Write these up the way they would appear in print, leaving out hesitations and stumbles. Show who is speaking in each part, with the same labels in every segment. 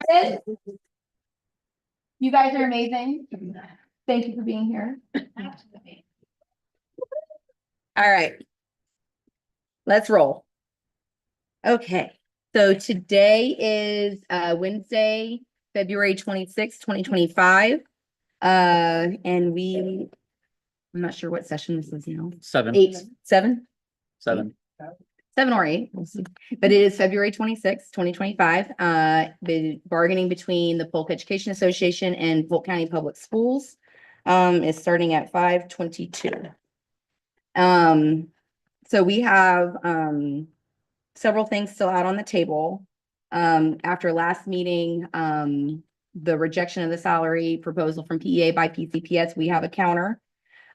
Speaker 1: excited? You guys are amazing. Thank you for being here. All right. Let's roll. Okay, so today is Wednesday, February 26th, 2025. And I'm not sure what session this is now.
Speaker 2: 7
Speaker 1: or 8, we'll see. But it is February 26th, 2025. The bargaining between the Polk Education Association and Polk County Public Schools is starting at 5:22. So we have several things still out on the table. After last meeting, the rejection of the salary proposal from PEA by PCPS, we have a counter.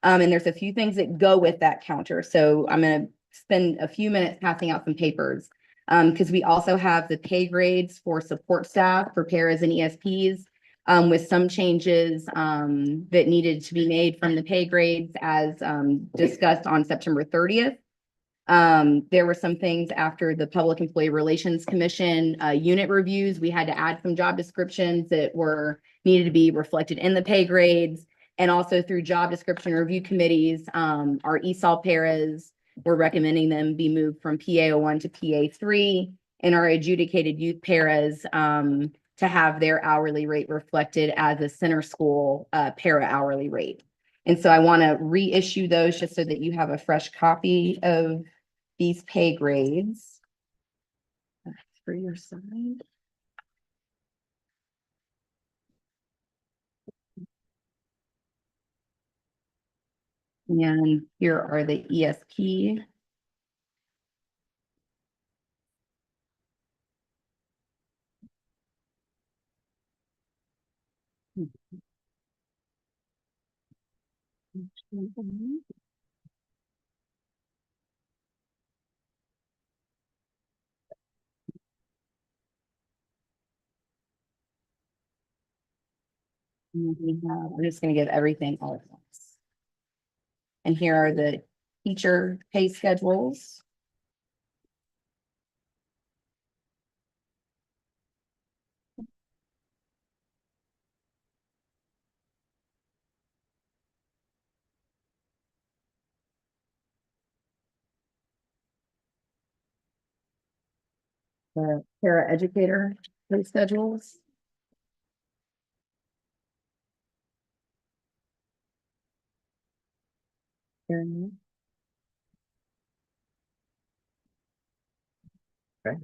Speaker 1: And there's a few things that go with that counter. So I'm going to spend a few minutes passing out some papers because we also have the pay grades for support staff for paras and ESPs with some changes that needed to be made from the pay grades as discussed on September 30th. There were some things after the Public Employee Relations Commission unit reviews. We had to add some job descriptions that needed to be reflected in the pay grades. And also through job description review committees, our ESOL paras, we're recommending them be moved from PA01 to PA3, and our adjudicated youth paras to have their hourly rate reflected as a center school para hourly rate. And so I want to reissue those just so that you have a fresh copy of these pay grades. That's for your side. And here are the ESP. I'm just going to give everything all at once. And here are the teacher pay schedules. The para educator pay schedules.
Speaker 2: Okay.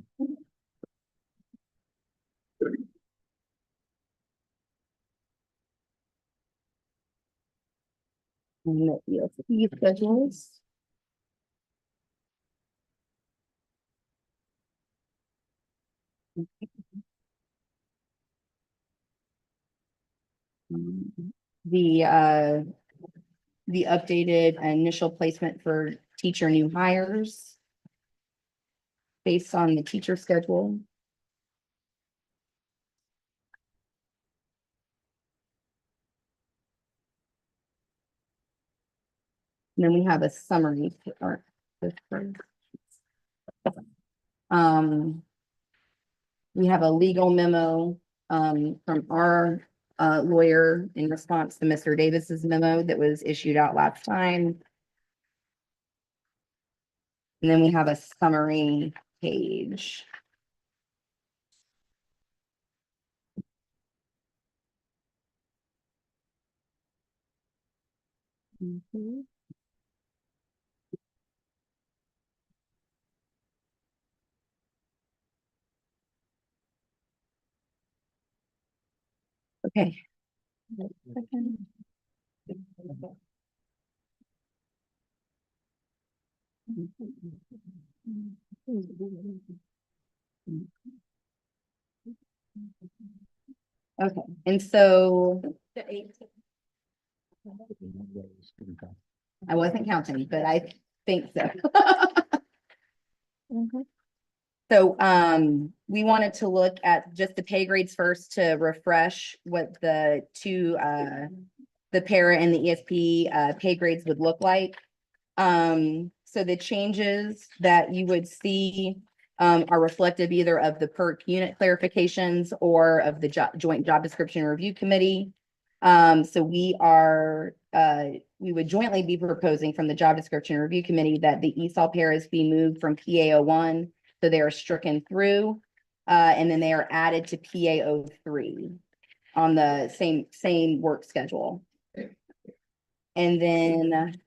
Speaker 1: And the ESP schedules. The updated initial placement for teacher new hires based on the teacher schedule. And then we have a summary. We have a legal memo from our lawyer in response to Mr. Davis's memo that was issued out last time. And then we have a summary page. Okay. Okay, and so I wasn't counting, but I think so. So we wanted to look at just the pay grades first to refresh what the two the para and the ESP pay grades would look like. So the changes that you would see are reflective either of the PERC unit clarifications or of the joint job description review committee. So we would jointly be proposing from the job description review committee that the ESOL paras be moved from PA01, so they are stricken through, and then they are added to PA03 on the same work schedule. And then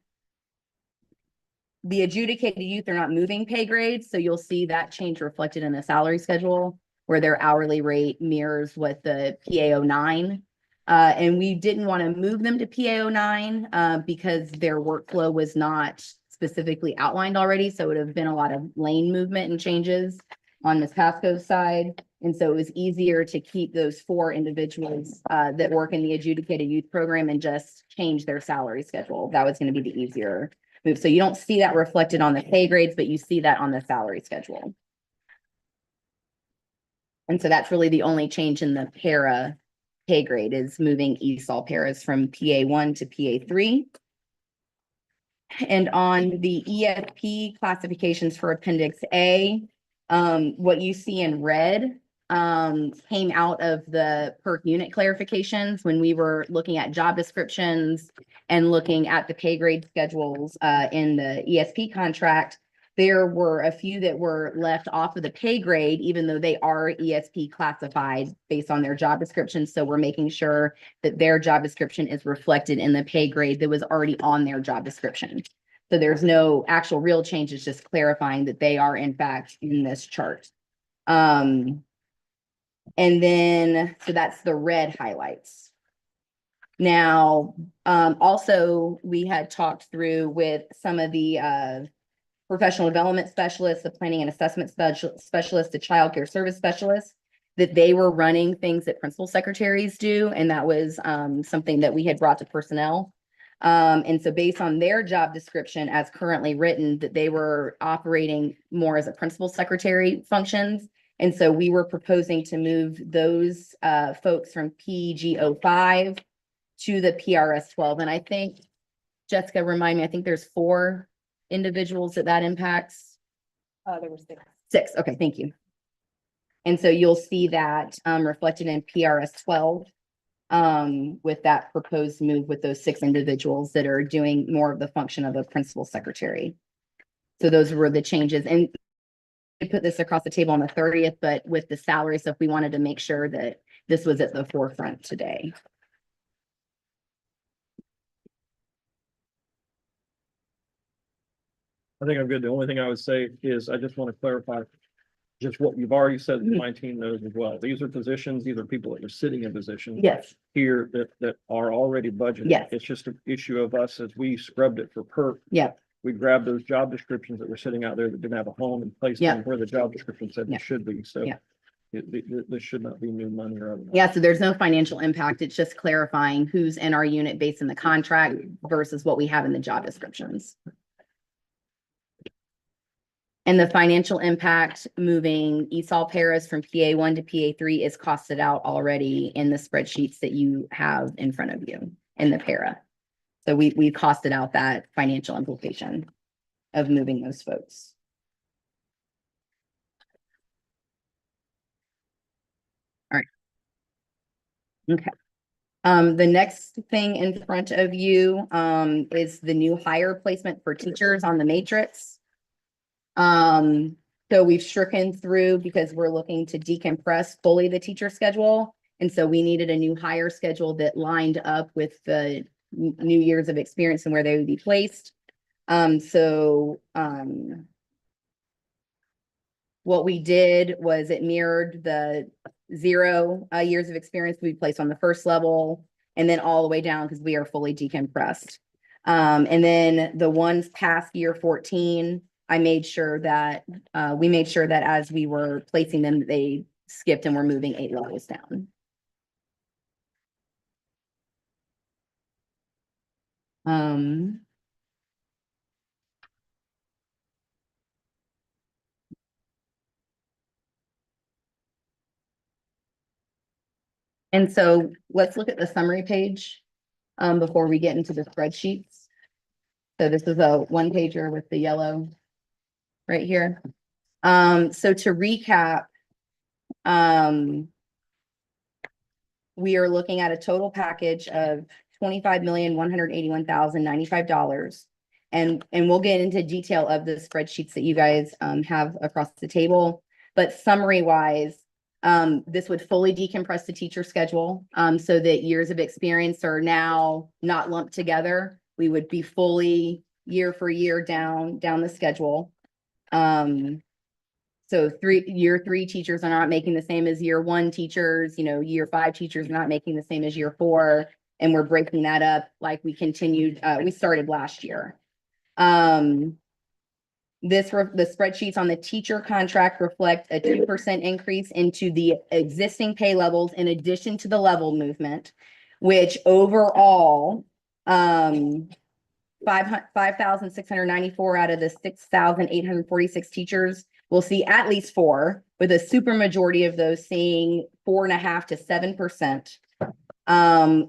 Speaker 1: the adjudicated youth are not moving pay grades, so you'll see that change reflected in the salary schedule where their hourly rate mirrors what the PA09. And we didn't want to move them to PA09 because their workflow was not specifically outlined already. So it would have been a lot of lane movement and changes on Ms. Pascoe's side. And so it was easier to keep those 4 individuals that work in the adjudicated youth program and just change their salary schedule. That was going to be the easier move. So you don't see that reflected on the pay grades, but you see that on the salary schedule. And so that's really the only change in the para pay grade is moving ESOL paras from PA1 to PA3. And on the EFP classifications for Appendix A, what you see in red came out of the PERC unit clarifications when we were looking at job descriptions and looking at the pay grade schedules in the ESP contract. There were a few that were left off of the pay grade, even though they are ESP classified based on their job description. So we're making sure that their job description is reflected in the pay grade that was already on their job description. So there's no actual real changes, just clarifying that they are in fact in this chart. And then, so that's the red highlights. Now, also we had talked through with some of the professional development specialists, the planning and assessment specialists, the child care service specialists, that they were running things that principal secretaries do. And that was something that we had brought to personnel. And so based on their job description as currently written, that they were operating more as a principal secretary functions. And so we were proposing to move those folks from PG05 to the PRS12. And I think, Jessica, remind me, I think there's 4 individuals that impacts.
Speaker 3: There were 6.
Speaker 1: 6. Okay, thank you. And so you'll see that reflected in PRS12 with that proposed move with those 6 individuals that are doing more of the function of a principal secretary. So those were the changes. And we put this across the table on the 30th, but with the salary stuff, we wanted to make sure that this was at the forefront today.
Speaker 4: I think I'm good. The only thing I would say is I just want to clarify just what you've already said that my team knows as well. These are positions, these are people that are sitting in positions
Speaker 1: Yes.
Speaker 4: here that are already budgeted.
Speaker 1: Yes.
Speaker 4: It's just an issue of us as we scrubbed it for PERC.
Speaker 1: Yeah.
Speaker 4: We grabbed those job descriptions that were sitting out there that didn't have a home and placed
Speaker 1: Yeah.
Speaker 4: them where the job description said
Speaker 1: Yeah.
Speaker 4: it should be. So
Speaker 1: Yeah.
Speaker 4: this should not be new money or otherwise.
Speaker 1: Yeah, so there's no financial impact. It's just clarifying who's in our unit based in the contract versus what we have in the job descriptions. And the financial impact moving ESOL paras from PA1 to PA3 is costed out already in the spreadsheets that you have in front of you in the para. So we costed out that financial implication of moving those folks. All right. Okay. The next thing in front of you is the new hire placement for teachers on the matrix. So we've stricken through because we're looking to decompress fully the teacher schedule. And so we needed a new hire schedule that lined up with the new years of experience and where they would be placed. What we did was it mirrored the 0 years of experience we placed on the first level and then all the way down because we are fully decompressed. And then the ones past year 14, I made sure that we made sure that as we were placing them, they skipped and were moving 8 levels down. And so let's look at the summary page before we get into the spreadsheets. So this is a 1-pager with the yellow right here. So to recap, we are looking at a total package of $25,181,095. And we'll get into detail of the spreadsheets that you guys have across the table. But summary wise, this would fully decompress the teacher schedule so that years of experience are now not lumped together. We would be fully year for year down the schedule. So year three teachers are not making the same as year one teachers, year five teachers are not making the same as year four. And we're breaking that up like we started last year. The spreadsheets on the teacher contract reflect a 2% increase into the existing pay levels in addition to the level movement, which overall, 5,694 out of the 6,846 teachers will see at least 4, with a super majority of those seeing 4.5 to 7%.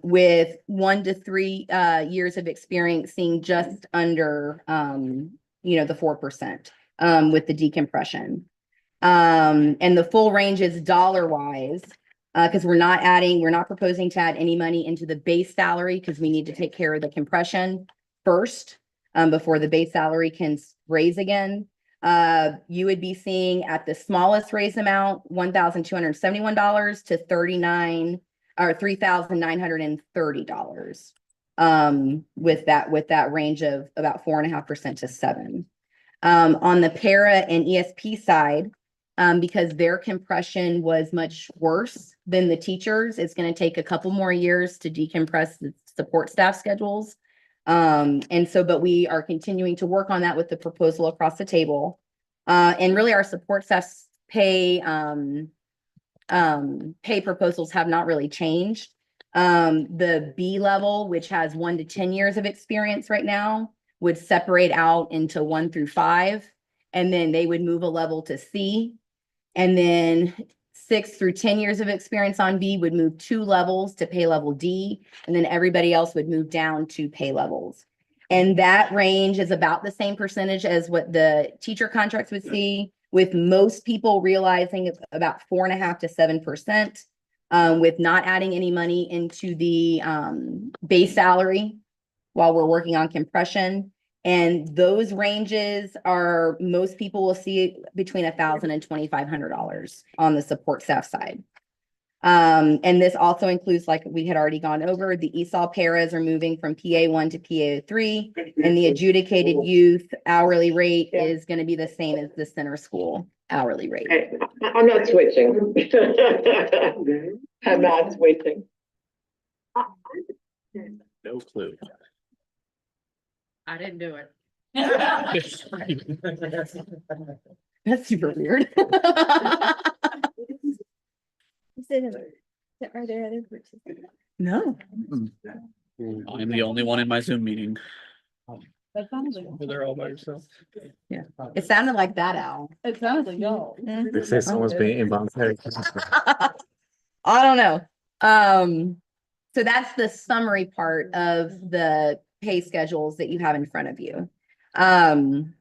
Speaker 1: With 1 to 3 years of experience seeing just under the 4% with the decompression. And the full range is dollar wise, because we're not proposing to add any money into the base salary because we need to take care of the compression first before the base salary can raise again. You would be seeing at the smallest raise amount $1,271 to $3,930 with that range of about 4.5% to 7%. On the para and ESP side, because their compression was much worse than the teachers, it's going to take a couple more years to decompress the support staff schedules. But we are continuing to work on that with the proposal across the table. And really our support staff's pay proposals have not really changed. The B level, which has 1 to 10 years of experience right now, would separate out into 1 through 5, and then they would move a level to C. And then 6 through 10 years of experience on B would move 2 levels to pay level D, and then everybody else would move down to pay levels. And that range is about the same percentage as what the teacher contracts would see, with most people realizing it's about 4.5 to 7%, with not adding any money into the base salary while we're working on compression. And those ranges are, most people will see between $1,000 and $2,500 on the support staff side. And this also includes, like we had already gone over, the ESOL paras are moving from PA1 to PA3, and the adjudicated youth hourly rate is going to be the same as the center school hourly rate.
Speaker 3: I'm not switching. I'm not switching.
Speaker 2: No clue.
Speaker 5: I didn't do it.
Speaker 1: That's super weird.
Speaker 5: Are there other participants?
Speaker 1: No.
Speaker 6: I'm the only one in my Zoom meeting.
Speaker 5: That sounds like.
Speaker 4: They're all by yourself.
Speaker 1: It sounded like that, Al.
Speaker 5: It sounds like y'all.
Speaker 2: They say someone's being involuntary.
Speaker 1: I don't know. So that's the summary part of the pay schedules that you have in front of you. And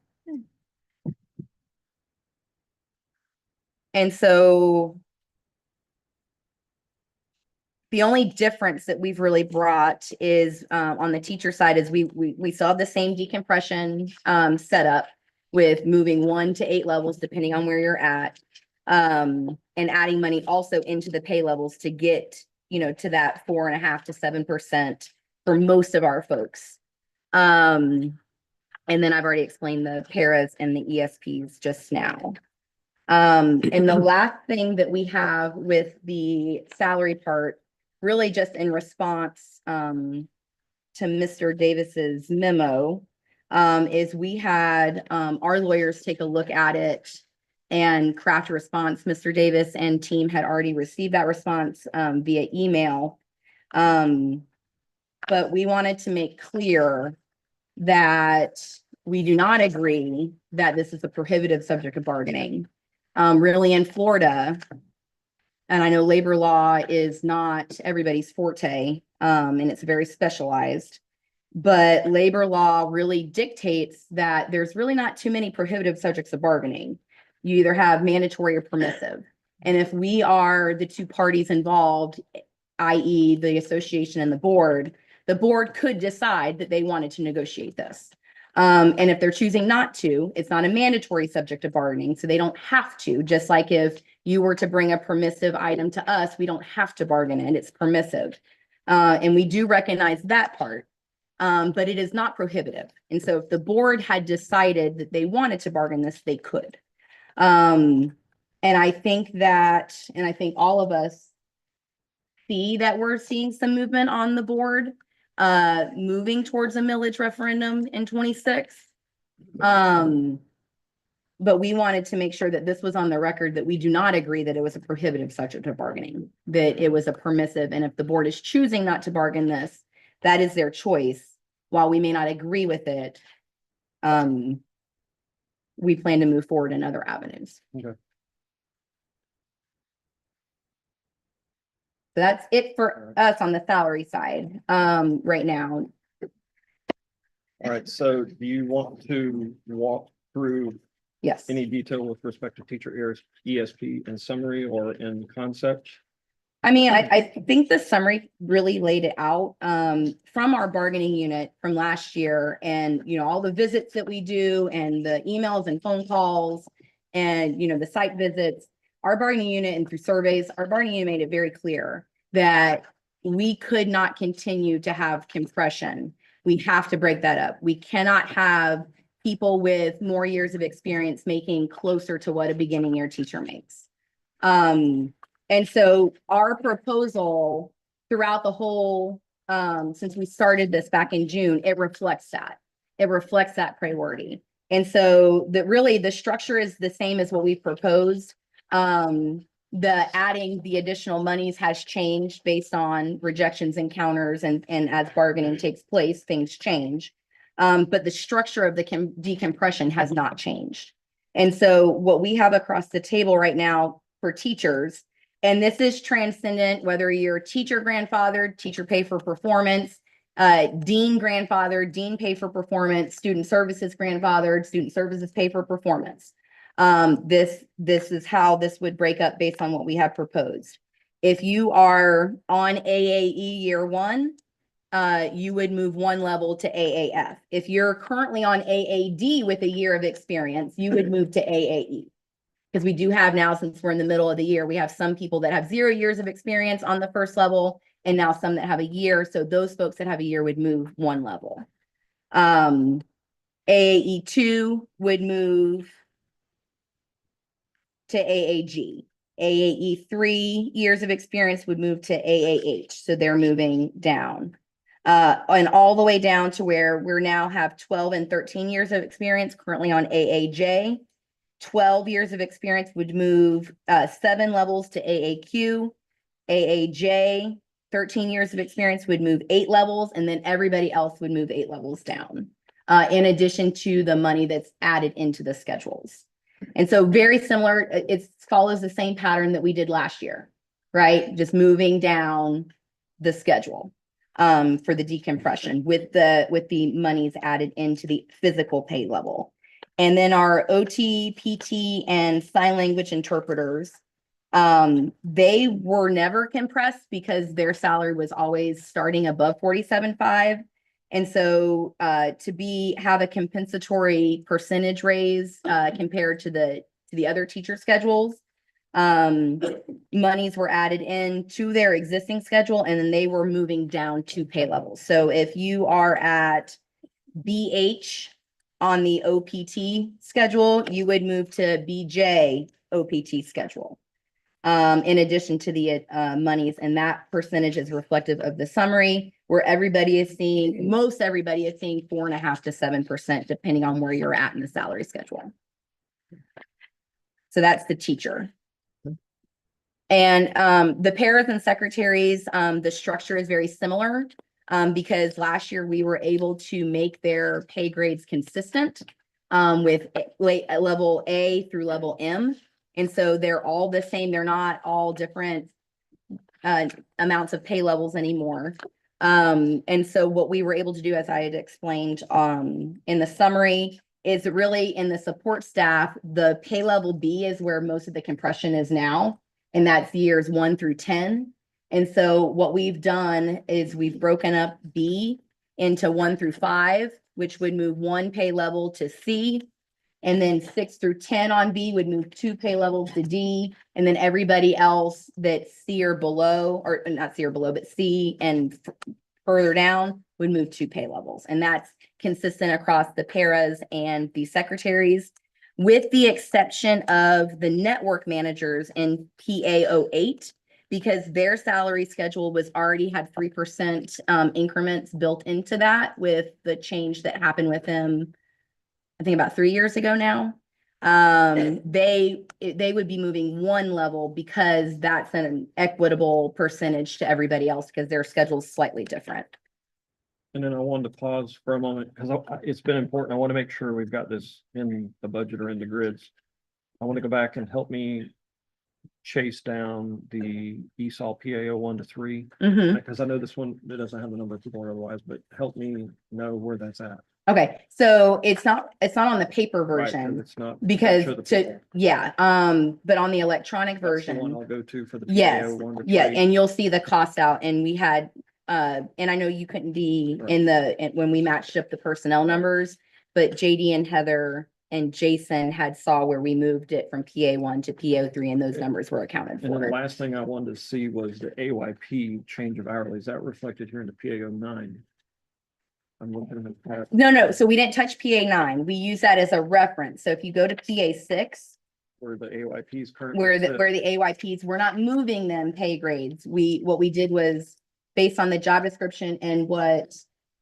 Speaker 1: so the only difference that we've really brought is on the teacher side is we saw the same decompression setup with moving 1 to 8 levels, depending on where you're at, and adding money also into the pay levels to get, to that 4.5 to 7% for most of our folks. And then I've already explained the paras and the ESPs just now. And the last thing that we have with the salary part, really just in response to Mr. Davis's memo, is we had our lawyers take a look at it and craft a response. Mr. Davis and team had already received that response via email. But we wanted to make clear that we do not agree that this is a prohibitive subject of bargaining. Really in Florida, and I know labor law is not everybody's forte, and it's very specialized, but labor law really dictates that there's really not too many prohibitive subjects of bargaining. You either have mandatory or permissive. And if we are the two parties involved, i.e. the association and the board could decide that they wanted to negotiate this. And if they're choosing not to, it's not a mandatory subject of bargaining, so they don't have to, just like if you were to bring a permissive item to us, we don't have to bargain it, it's permissive. And we do recognize that part, but it is not prohibitive. And so if the board had decided that they wanted to bargain this, they could. And I think all of us see that we're seeing some movement on the board, moving towards a millage referendum in 26. But we wanted to make sure that this was on the record, that we do not agree that it was a prohibitive subject of bargaining, that it was a permissive. And if the board is choosing not to bargain this, that is their choice. While we may not agree with it, we plan to move forward in other avenues.
Speaker 4: Okay.
Speaker 1: So that's it for us on the salary side, right now.
Speaker 4: All right, so do you want to walk through
Speaker 1: Yes.
Speaker 4: any detail with respect to teacher ESP in summary or in concept?
Speaker 1: I mean, I think the summary really laid it out, from our bargaining unit from last year, and, you know, all the visits that we do and the emails and phone calls and, you know, the site visits, our bargaining unit and through surveys, our bargaining unit made it very clear that we could not continue to have compression. We have to break that up. We cannot have people with more years of experience making closer to what a beginning year teacher makes. And so our proposal throughout the whole, since we started this back in June, it reflects that. It reflects that priority. And so the structure is the same as what we proposed. The adding the additional monies has changed based on rejections and counters, and as bargaining takes place, things change. But the structure of the decompression has not changed. And so what we have across the table right now for teachers, and this is transcendent, whether you're teacher grandfathered, teacher pay for performance, dean grandfathered, dean pay for performance, student services grandfathered, student services pay for performance. This is how this would break up based on what we have proposed. If you are on AAE year one, you would move one level to AAF. If you're currently on AAD with a year of experience, you would move to AAE. Because we do have now, since we're in the middle of the year, we have some people that have 0 years of experience on the first level, and now some that have a year. So those folks that have a year would move one level. AAE 2 would move to AAG. AAE 3 years of experience would move to AAH. So they're moving down. And all the way down to where we're now have 12 and 13 years of experience currently on AAJ. 12 years of experience would move 7 levels to AAQ. AAJ, 13 years of experience would move 8 levels, and then everybody else would move 8 levels down, in addition to the money that's added into the schedules. And so very similar, it follows the same pattern that we did last year, right? Just moving down the schedule for the decompression with the monies added into the physical pay level. And then our OT, PT, and sign language interpreters, they were never compressed because their salary was always starting above 47.5. And so have a compensatory percentage raise compared to the other teacher schedules, monies were added in to their existing schedule, and then they were moving down 2 pay levels. So if you are at BH on the OPT schedule, you would move to BJ OPT schedule, in addition to the monies, and that percentage is reflective of the summary, where most everybody is seeing 4.5% to 7%, depending on where you're at in the salary schedule. So that's the teacher. And the paras and secretaries, the structure is very similar, because last year we were able to make their pay grades consistent with level A through level M. And so they're all the same. They're not all different amounts of pay levels anymore. And so what we were able to do, as I had explained in the summary, is really in the support staff, the pay level B is where most of the compression is now. And that's years 1 through 10. And so what we've done is we've broken up B into 1 through 5, which would move 1 pay level to C. And then 6 through 10 on B would move 2 pay levels to D. And then everybody else that's C or below, or not C or below, but C and further down would move 2 pay levels. And that's consistent across the paras and the secretaries, with the exception of the network managers in PA08, because their salary schedule was already had 3% increments built into that with the change that happened with him, I think about 3 years ago now. They would be moving 1 level because that's an equitable percentage to everybody else because their schedule is slightly different.
Speaker 4: And then I wanted to pause for a moment because it's been important. I want to make sure we've got this in the budget or in the grids. I want to go back and help me chase down the ESOL PAO 1 to 3,
Speaker 1: Mhm.
Speaker 4: because I know this one, it doesn't have the number of people or otherwise, but help me know where that's at.
Speaker 1: Okay, so it's not on the paper
Speaker 4: Right, 'cause
Speaker 1: version
Speaker 4: it's not.
Speaker 1: because
Speaker 4: show the
Speaker 1: to,
Speaker 4: people.
Speaker 1: yeah, but on the electronic
Speaker 4: That's the one
Speaker 1: version,
Speaker 4: I'll go to for the
Speaker 1: yes,
Speaker 4: PAO 1 to 3.
Speaker 1: yeah, and you'll see the cost out, and we had, and I know you couldn't be in when we matched up the personnel numbers, but JD and Heather and Jason had saw where we moved it from PA1 to PO3, and those numbers were accounted
Speaker 4: And then the
Speaker 1: for.
Speaker 4: last thing I wanted to see was the AYP change of hourly. Is that reflected here in the PAO 9? I'm looking at that.
Speaker 1: No, so we didn't touch PA9. We use that as a reference. So if you go to PA6,
Speaker 4: Where the AYP is currently.
Speaker 1: where
Speaker 4: sit.
Speaker 1: the AYPs, we're not moving them pay grades. What we did was based on the job description and what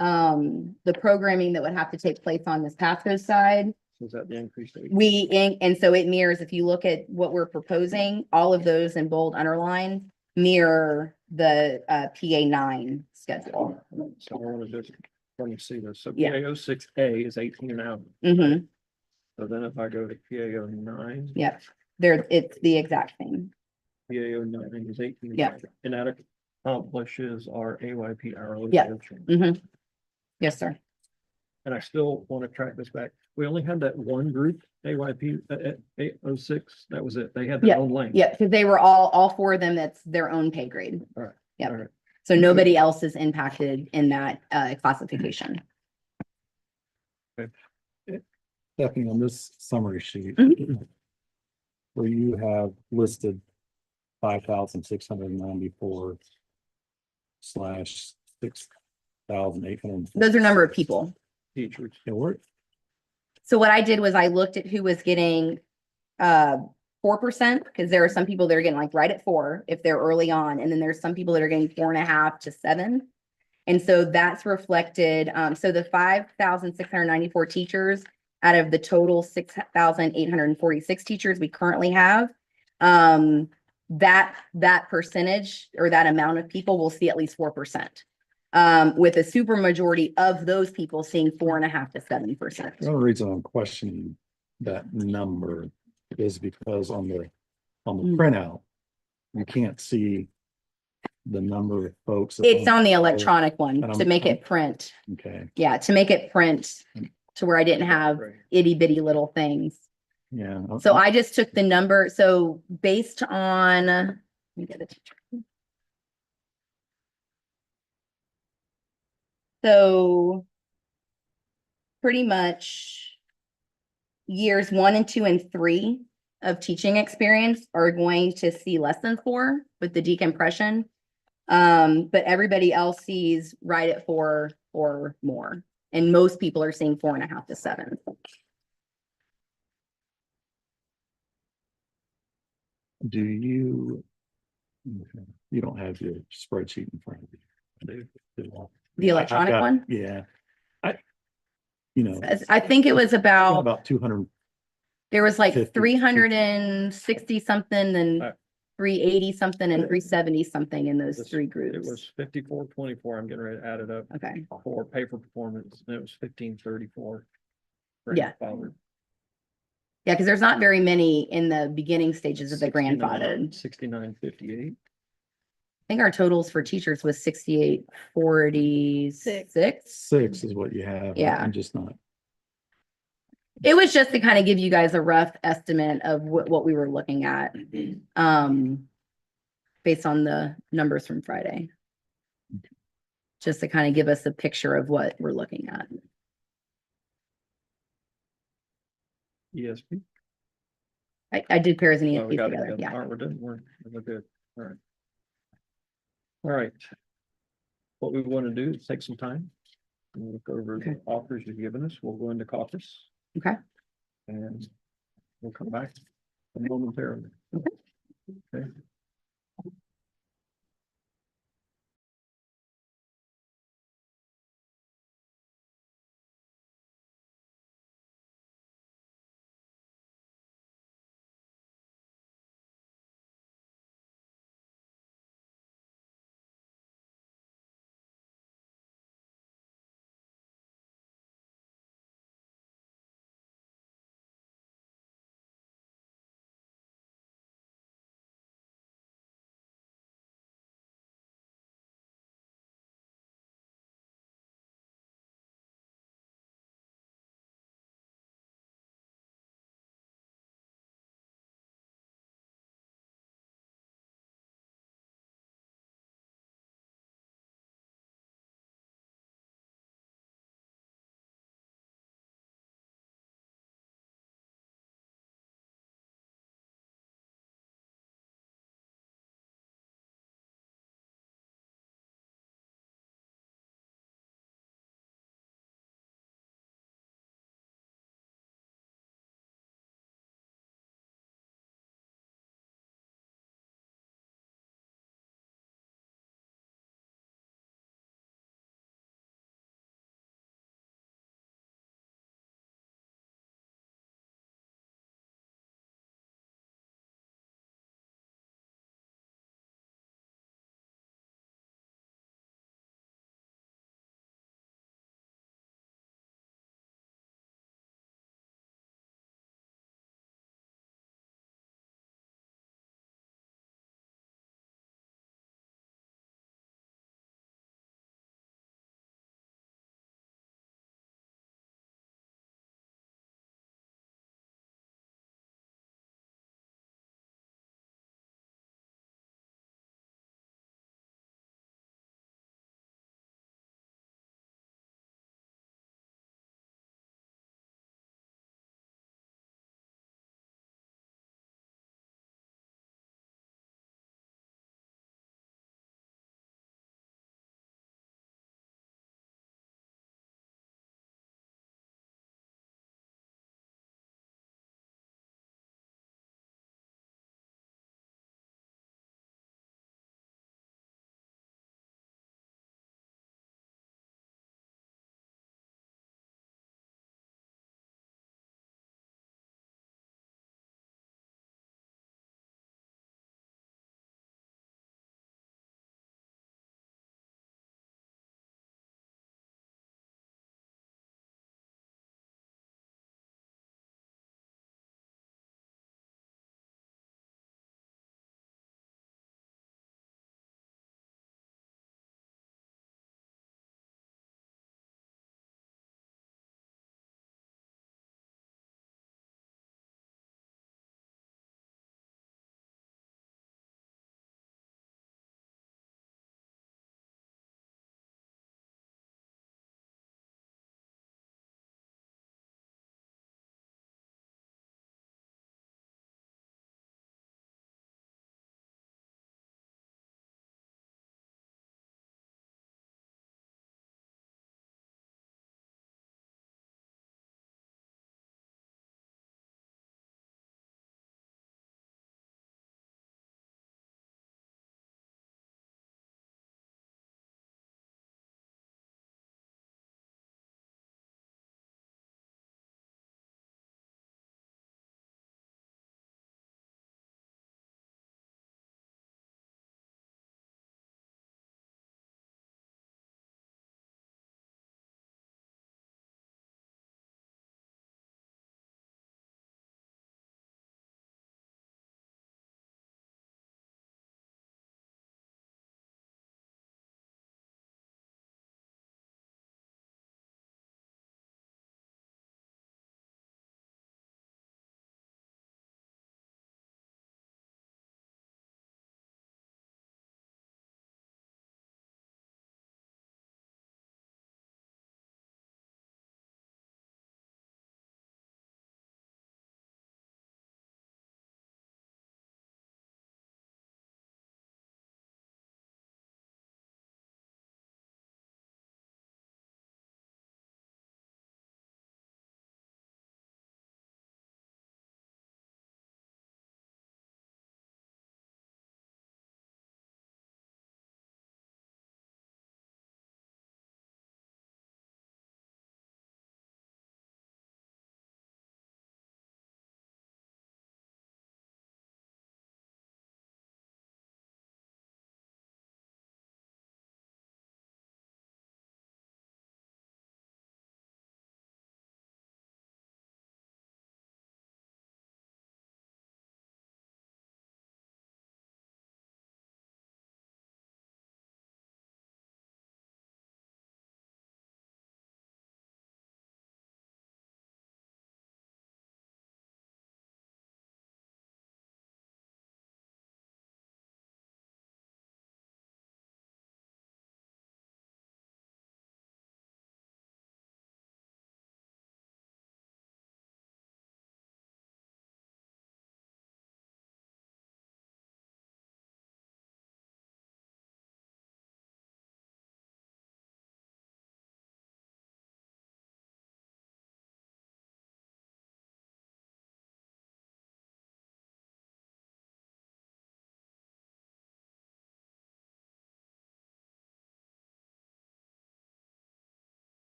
Speaker 1: the programming that would have to take place on this Pasco side.
Speaker 4: Is that the increased?
Speaker 1: And so it mirrors, if you look at what we're proposing, all of those in bold underline mirror the PA9 schedule.
Speaker 4: So I want to just, let me see this. So
Speaker 1: Yeah.
Speaker 4: PAO 6A is 18 an hour.
Speaker 1: Mm-hmm.
Speaker 4: So then if I go to PAO 9.
Speaker 1: Yep. It's the exact thing.
Speaker 4: PAO 9 is 18. an
Speaker 1: Yeah.
Speaker 4: hour, and that accomplishes our AYP hourly.
Speaker 1: Yeah.
Speaker 4: reduction.
Speaker 1: Mm-hmm. Yes, sir.
Speaker 4: And I still want to track this back. We only had that one group, AYP 806. That was it. They had their
Speaker 1: Yeah,
Speaker 4: own lane.
Speaker 1: Yeah, because they were all 4 of them, that's their own pay grade.
Speaker 4: All right.
Speaker 1: Yep.
Speaker 4: All right.
Speaker 1: So nobody else is impacted in that classification.
Speaker 2: Stephanie, on this summary sheet.
Speaker 1: Mhm.
Speaker 2: Where you have listed 5,694 slash 6,800.
Speaker 1: Those are number of people.
Speaker 4: Teachers.
Speaker 2: Yeah, where,
Speaker 1: So what I did was I looked at who was getting 4%, because there are some people that are getting like right at 4 if they're early on, and then there's some people that are getting 4.5 to 7. And so that's reflected. So the 5,694 teachers out of the total 6,846 teachers we currently have, that percentage or that amount of people will see at least 4%. With a super majority of those people seeing 4.5 to 7%.
Speaker 2: the only reason I'm questioning that number is because on the printout, you can't see the number of folks.
Speaker 1: It's on the electronic one
Speaker 2: And
Speaker 1: to make it print.
Speaker 2: Okay,
Speaker 1: Yeah, to make it print to where I didn't have
Speaker 4: Right.
Speaker 1: itty bitty little things.
Speaker 2: yeah.
Speaker 1: So I just took the number. So based on, let me get the teacher. So pretty much years 1 and 2 and 3 of teaching experience are going to see less than 4 with the decompression. But everybody else sees right at 4 or more. And most people are seeing 4.5 to 7.
Speaker 2: Do you? Okay, you don't have your spreadsheet in front of you. Do
Speaker 1: The electronic
Speaker 2: I've got-
Speaker 1: one?
Speaker 2: Yeah. I
Speaker 1: I think it was
Speaker 2: about 200.
Speaker 1: there was like
Speaker 2: 50.
Speaker 1: 360 something and
Speaker 4: Right.
Speaker 1: 380 something and 370 something in those
Speaker 4: This-
Speaker 1: 3
Speaker 4: It
Speaker 1: groups.
Speaker 4: was 5424. I'm getting ready to add it up
Speaker 1: Okay,
Speaker 4: for pay for performance. And it was 1534.
Speaker 1: Yeah.
Speaker 4: Grandfathered.
Speaker 1: yeah, because there's not very many in the beginning stages of the grandfathered.
Speaker 4: 6958.
Speaker 1: I think our totals for teachers was 6846.
Speaker 2: 6 is what you have.
Speaker 1: Yeah.
Speaker 2: I'm just not.
Speaker 1: It was just to kind of give you guys a rough estimate of what we were looking at. Based on the numbers from Friday. Just to kind of give us a picture of what we're looking at.
Speaker 4: ESP.
Speaker 1: I did pairs and
Speaker 4: Well, we
Speaker 1: ESPs
Speaker 4: got it
Speaker 1: together,
Speaker 4: together.
Speaker 1: yeah.
Speaker 4: All right, we're good. All right. All right. What we want to do is take some time. And look over the
Speaker 1: Okay.
Speaker 4: offers you've given us. We'll go into caucus.
Speaker 1: Okay.
Speaker 4: And we'll come back momentarily. Okay.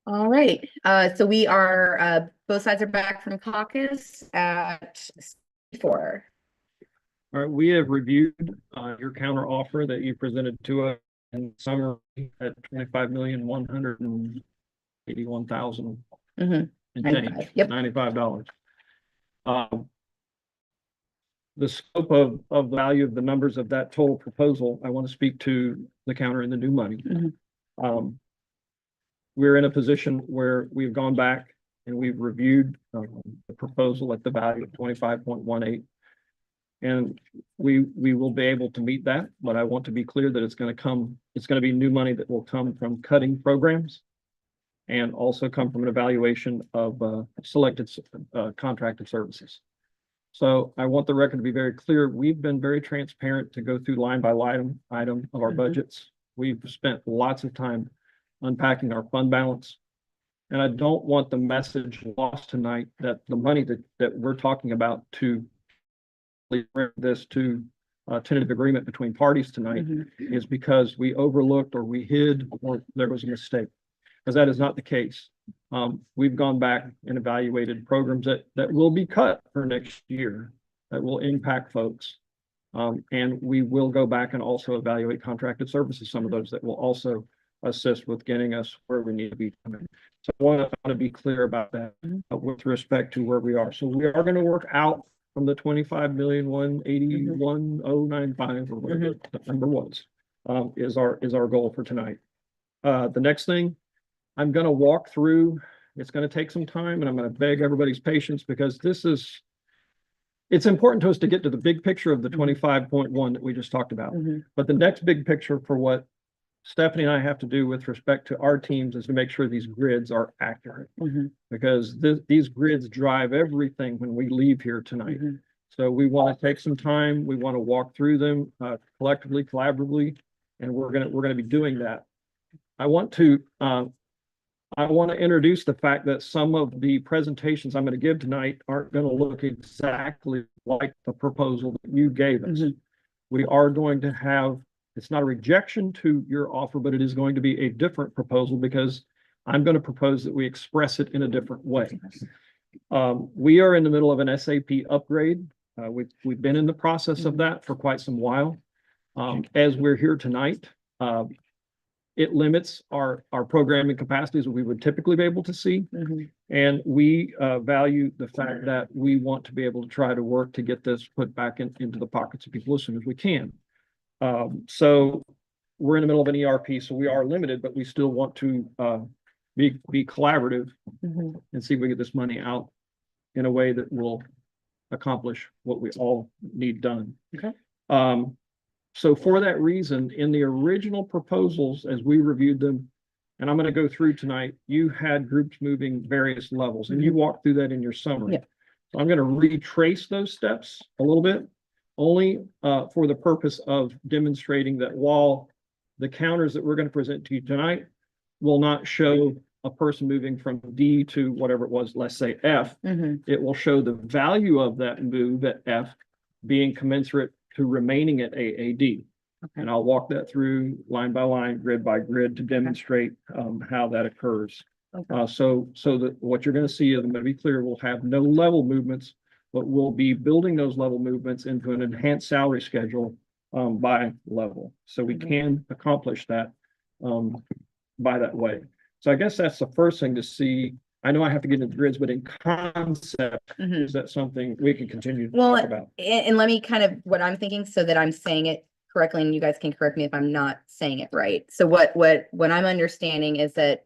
Speaker 1: All right, so we are, both sides are back from caucus at 4.
Speaker 4: All right, we have reviewed your counter offer that you presented to us in summary at 25,181,000
Speaker 1: Mhm.
Speaker 4: and
Speaker 1: 95,
Speaker 4: change,
Speaker 1: yep.
Speaker 4: $95. The scope of value of the numbers of that total proposal, I want to speak to the counter and the new money.
Speaker 1: Mhm.
Speaker 4: We're in a position where we've gone back and we've reviewed the proposal at the value of 25.18. And we will be able to meet that, but I want to be clear that it's going to be new money that will come from cutting programs and also come from an evaluation of selected contracted services. So I want the record to be very clear. We've been very transparent to go through line by line item of our
Speaker 1: Mhm.
Speaker 4: budgets. We've spent lots of time unpacking our fund balance. And I don't want the message lost tonight that the money that we're talking about to bring this to a tentative agreement between parties tonight
Speaker 1: Mhm.
Speaker 4: is because we overlooked or we hid or there was a mistake. Because that is not the case. We've gone back and evaluated programs that will be cut for next year that will impact folks. And we will go back and also evaluate contracted services, some of those that will also assist with getting us where we need to be. So I want to be clear about that with respect to where we are. So we are going to work out from the 25,181,095 or whatever the number was, is our goal for tonight. The next thing I'm going to walk through, it's going to take some time and I'm going to beg everybody's patience because it's important to us to get to the big picture of the 25.1 that we just talked about.
Speaker 1: Mhm.
Speaker 4: But the next big picture for what Stephanie and I have to do with respect to our teams is to make sure these grids are accurate
Speaker 1: Mhm.
Speaker 4: because these grids drive everything when we leave here tonight.
Speaker 1: Mhm.
Speaker 4: So we want to take some time. We want to walk through them collectively, collaboratively, and we're gonna be doing that. I want to introduce the fact that some of the presentations I'm going to give tonight aren't going to look exactly like the proposal that you gave us.
Speaker 1: Mhm.
Speaker 4: We are going to have, it's not a rejection to your offer, but it is going to be a different proposal because I'm going to propose that we express it in a different way. We are in the middle of an SAP upgrade. We've been in the process of that for quite some while. As we're here tonight, it limits our programming capacities that we would typically be able to see.
Speaker 1: Mhm.
Speaker 4: And we value the fact that we want to be able to try to work to get this put back into the pockets of people as soon as we can. So we're in the middle of an ERP, so we are limited, but we still want to be collaborative
Speaker 1: Mhm.
Speaker 4: and see if we get this money out in a way that will accomplish what we all need done.
Speaker 1: Okay.
Speaker 4: So for that reason, in the original proposals, as we reviewed them, and I'm going to go through tonight, you had groups moving various levels and you walked through that in your summary.
Speaker 1: Yeah.
Speaker 4: So I'm going to retrace those steps a little bit, only for the purpose of demonstrating that while the counters that we're going to present to you tonight will not show a person moving from D to whatever it was, let's say F,
Speaker 1: Mhm.
Speaker 4: it will show the value of that move at F being commensurate to remaining at AAD.
Speaker 1: Okay.
Speaker 4: And I'll walk that through line by line, grid by grid to demonstrate how that occurs.
Speaker 1: Okay.
Speaker 4: So that what you're going to see, I'm going to be clear, we'll have no level movements, but we'll be building those level movements into an enhanced salary schedule by level. So we
Speaker 1: Mhm.
Speaker 4: can accomplish that by that way. So I guess that's the first thing to see. I know I have to get into the grids, but in concept,
Speaker 1: Mhm.
Speaker 4: is that something we can continue to
Speaker 1: Well,
Speaker 4: talk about?
Speaker 1: and let me kind of what I'm thinking so that I'm saying it correctly, and you guys can correct me if I'm not saying it right. So what I'm understanding is that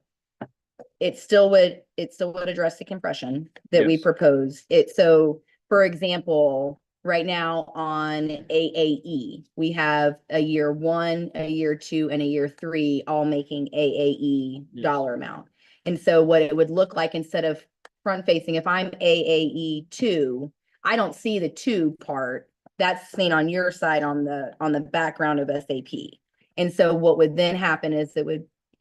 Speaker 1: it still would address the compression that we
Speaker 4: Yes.
Speaker 1: proposed. So, for example, right now on AAE, we have a year 1, a year 2, and a year 3 all making AAE
Speaker 4: Yes.
Speaker 1: dollar amount. And so what it would look like instead of front facing, if I'm AAE 2, I don't see the 2 part. That's seen on your side on the background of SAP. And so what would then happen is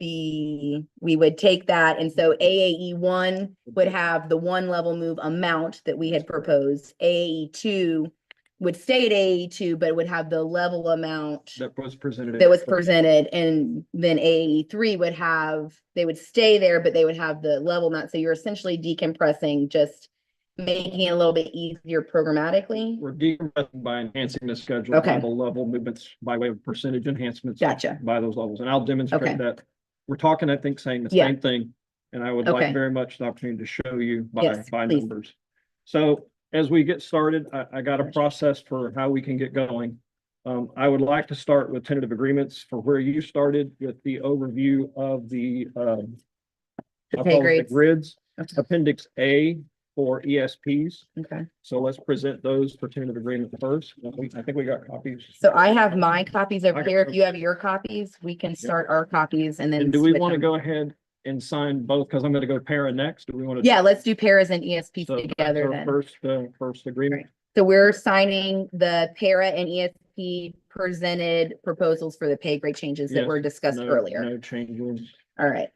Speaker 1: we would take that, and so AAE 1 would have the 1 level move amount that we had proposed. AAE 2 would stay at AE2, but would have the level amount
Speaker 4: That was presented.
Speaker 1: that was presented, and then AE3 would have, they would stay there, but they would have the level amount. So you're essentially decompressing, just making it a little bit easier programmatically.
Speaker 4: We're decompressing by enhancing the schedule.
Speaker 1: Okay.
Speaker 4: By the level movements by way of percentage enhancements.
Speaker 1: Gotcha.
Speaker 4: By those levels, and I'll
Speaker 1: Okay.
Speaker 4: demonstrate that. We're talking, I think, saying the
Speaker 1: Yeah.
Speaker 4: same thing. And I would
Speaker 1: Okay.
Speaker 4: like very much the opportunity to show you by
Speaker 1: Yes, please.
Speaker 4: numbers. So as we get started, I got a process for how we can get going. I would like to start with tentative agreements for where you started with the overview of the, I'll
Speaker 1: pay
Speaker 4: call it the
Speaker 1: grades.
Speaker 4: grids,
Speaker 1: Okay.
Speaker 4: appendix A for ESPs.
Speaker 1: Okay.
Speaker 4: So let's present those for tentative agreement first. I think we got copies.
Speaker 1: So I have my copies over
Speaker 4: I got
Speaker 1: here. If
Speaker 4: those.
Speaker 1: you have your copies, we can start our copies and then.
Speaker 4: And do we
Speaker 1: switch
Speaker 4: want to
Speaker 1: them.
Speaker 4: go ahead and sign both? Because I'm going to go para next. Do we want to?
Speaker 1: Yeah, let's do paras and ESPs
Speaker 4: So that's
Speaker 1: together
Speaker 4: our
Speaker 1: then.
Speaker 4: First agreement.
Speaker 1: So we're signing the para and ESP presented proposals for the pay grade changes that
Speaker 4: Yes,
Speaker 1: were discussed
Speaker 4: No-
Speaker 1: earlier.
Speaker 4: No changes.
Speaker 1: All right.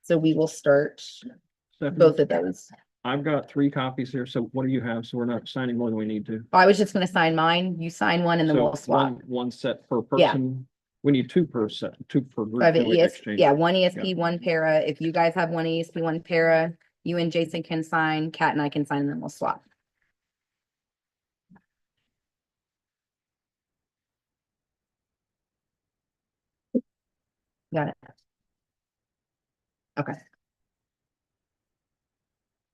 Speaker 1: So we will start
Speaker 4: Stephanie,
Speaker 1: both of those.
Speaker 4: I've got 3 copies here. So what do you have? So we're not signing more than we need to.
Speaker 1: I was just gonna sign mine. You sign one and then
Speaker 4: So
Speaker 1: we'll swap.
Speaker 4: one set per
Speaker 1: Yeah.
Speaker 4: person. We need 2 per set, 2 per group.
Speaker 1: I have
Speaker 4: that
Speaker 1: an
Speaker 4: we
Speaker 1: ES,
Speaker 4: exchange.
Speaker 1: yeah, one ESP, one para. If you guys have one ESP, one para, you and Jason can sign, Kat and I can sign, and then we'll swap. Got it. Okay.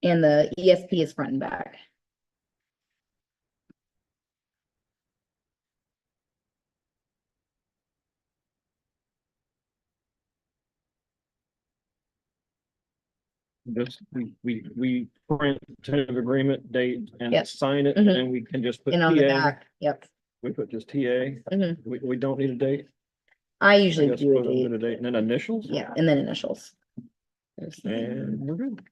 Speaker 1: And the ESP is front and back.
Speaker 4: Just, we print tentative agreement date and
Speaker 1: Yep.
Speaker 4: sign it,
Speaker 1: Mhm.
Speaker 4: and then we can just put
Speaker 1: And on the
Speaker 4: TA.
Speaker 1: back, yep.
Speaker 4: We put just TA.
Speaker 1: Mhm.
Speaker 4: We don't need a date.
Speaker 1: I
Speaker 4: I
Speaker 1: usually
Speaker 4: guess
Speaker 1: do a
Speaker 4: put in
Speaker 1: date,
Speaker 4: date and then initials.
Speaker 1: yeah, and then initials.
Speaker 4: And we're good.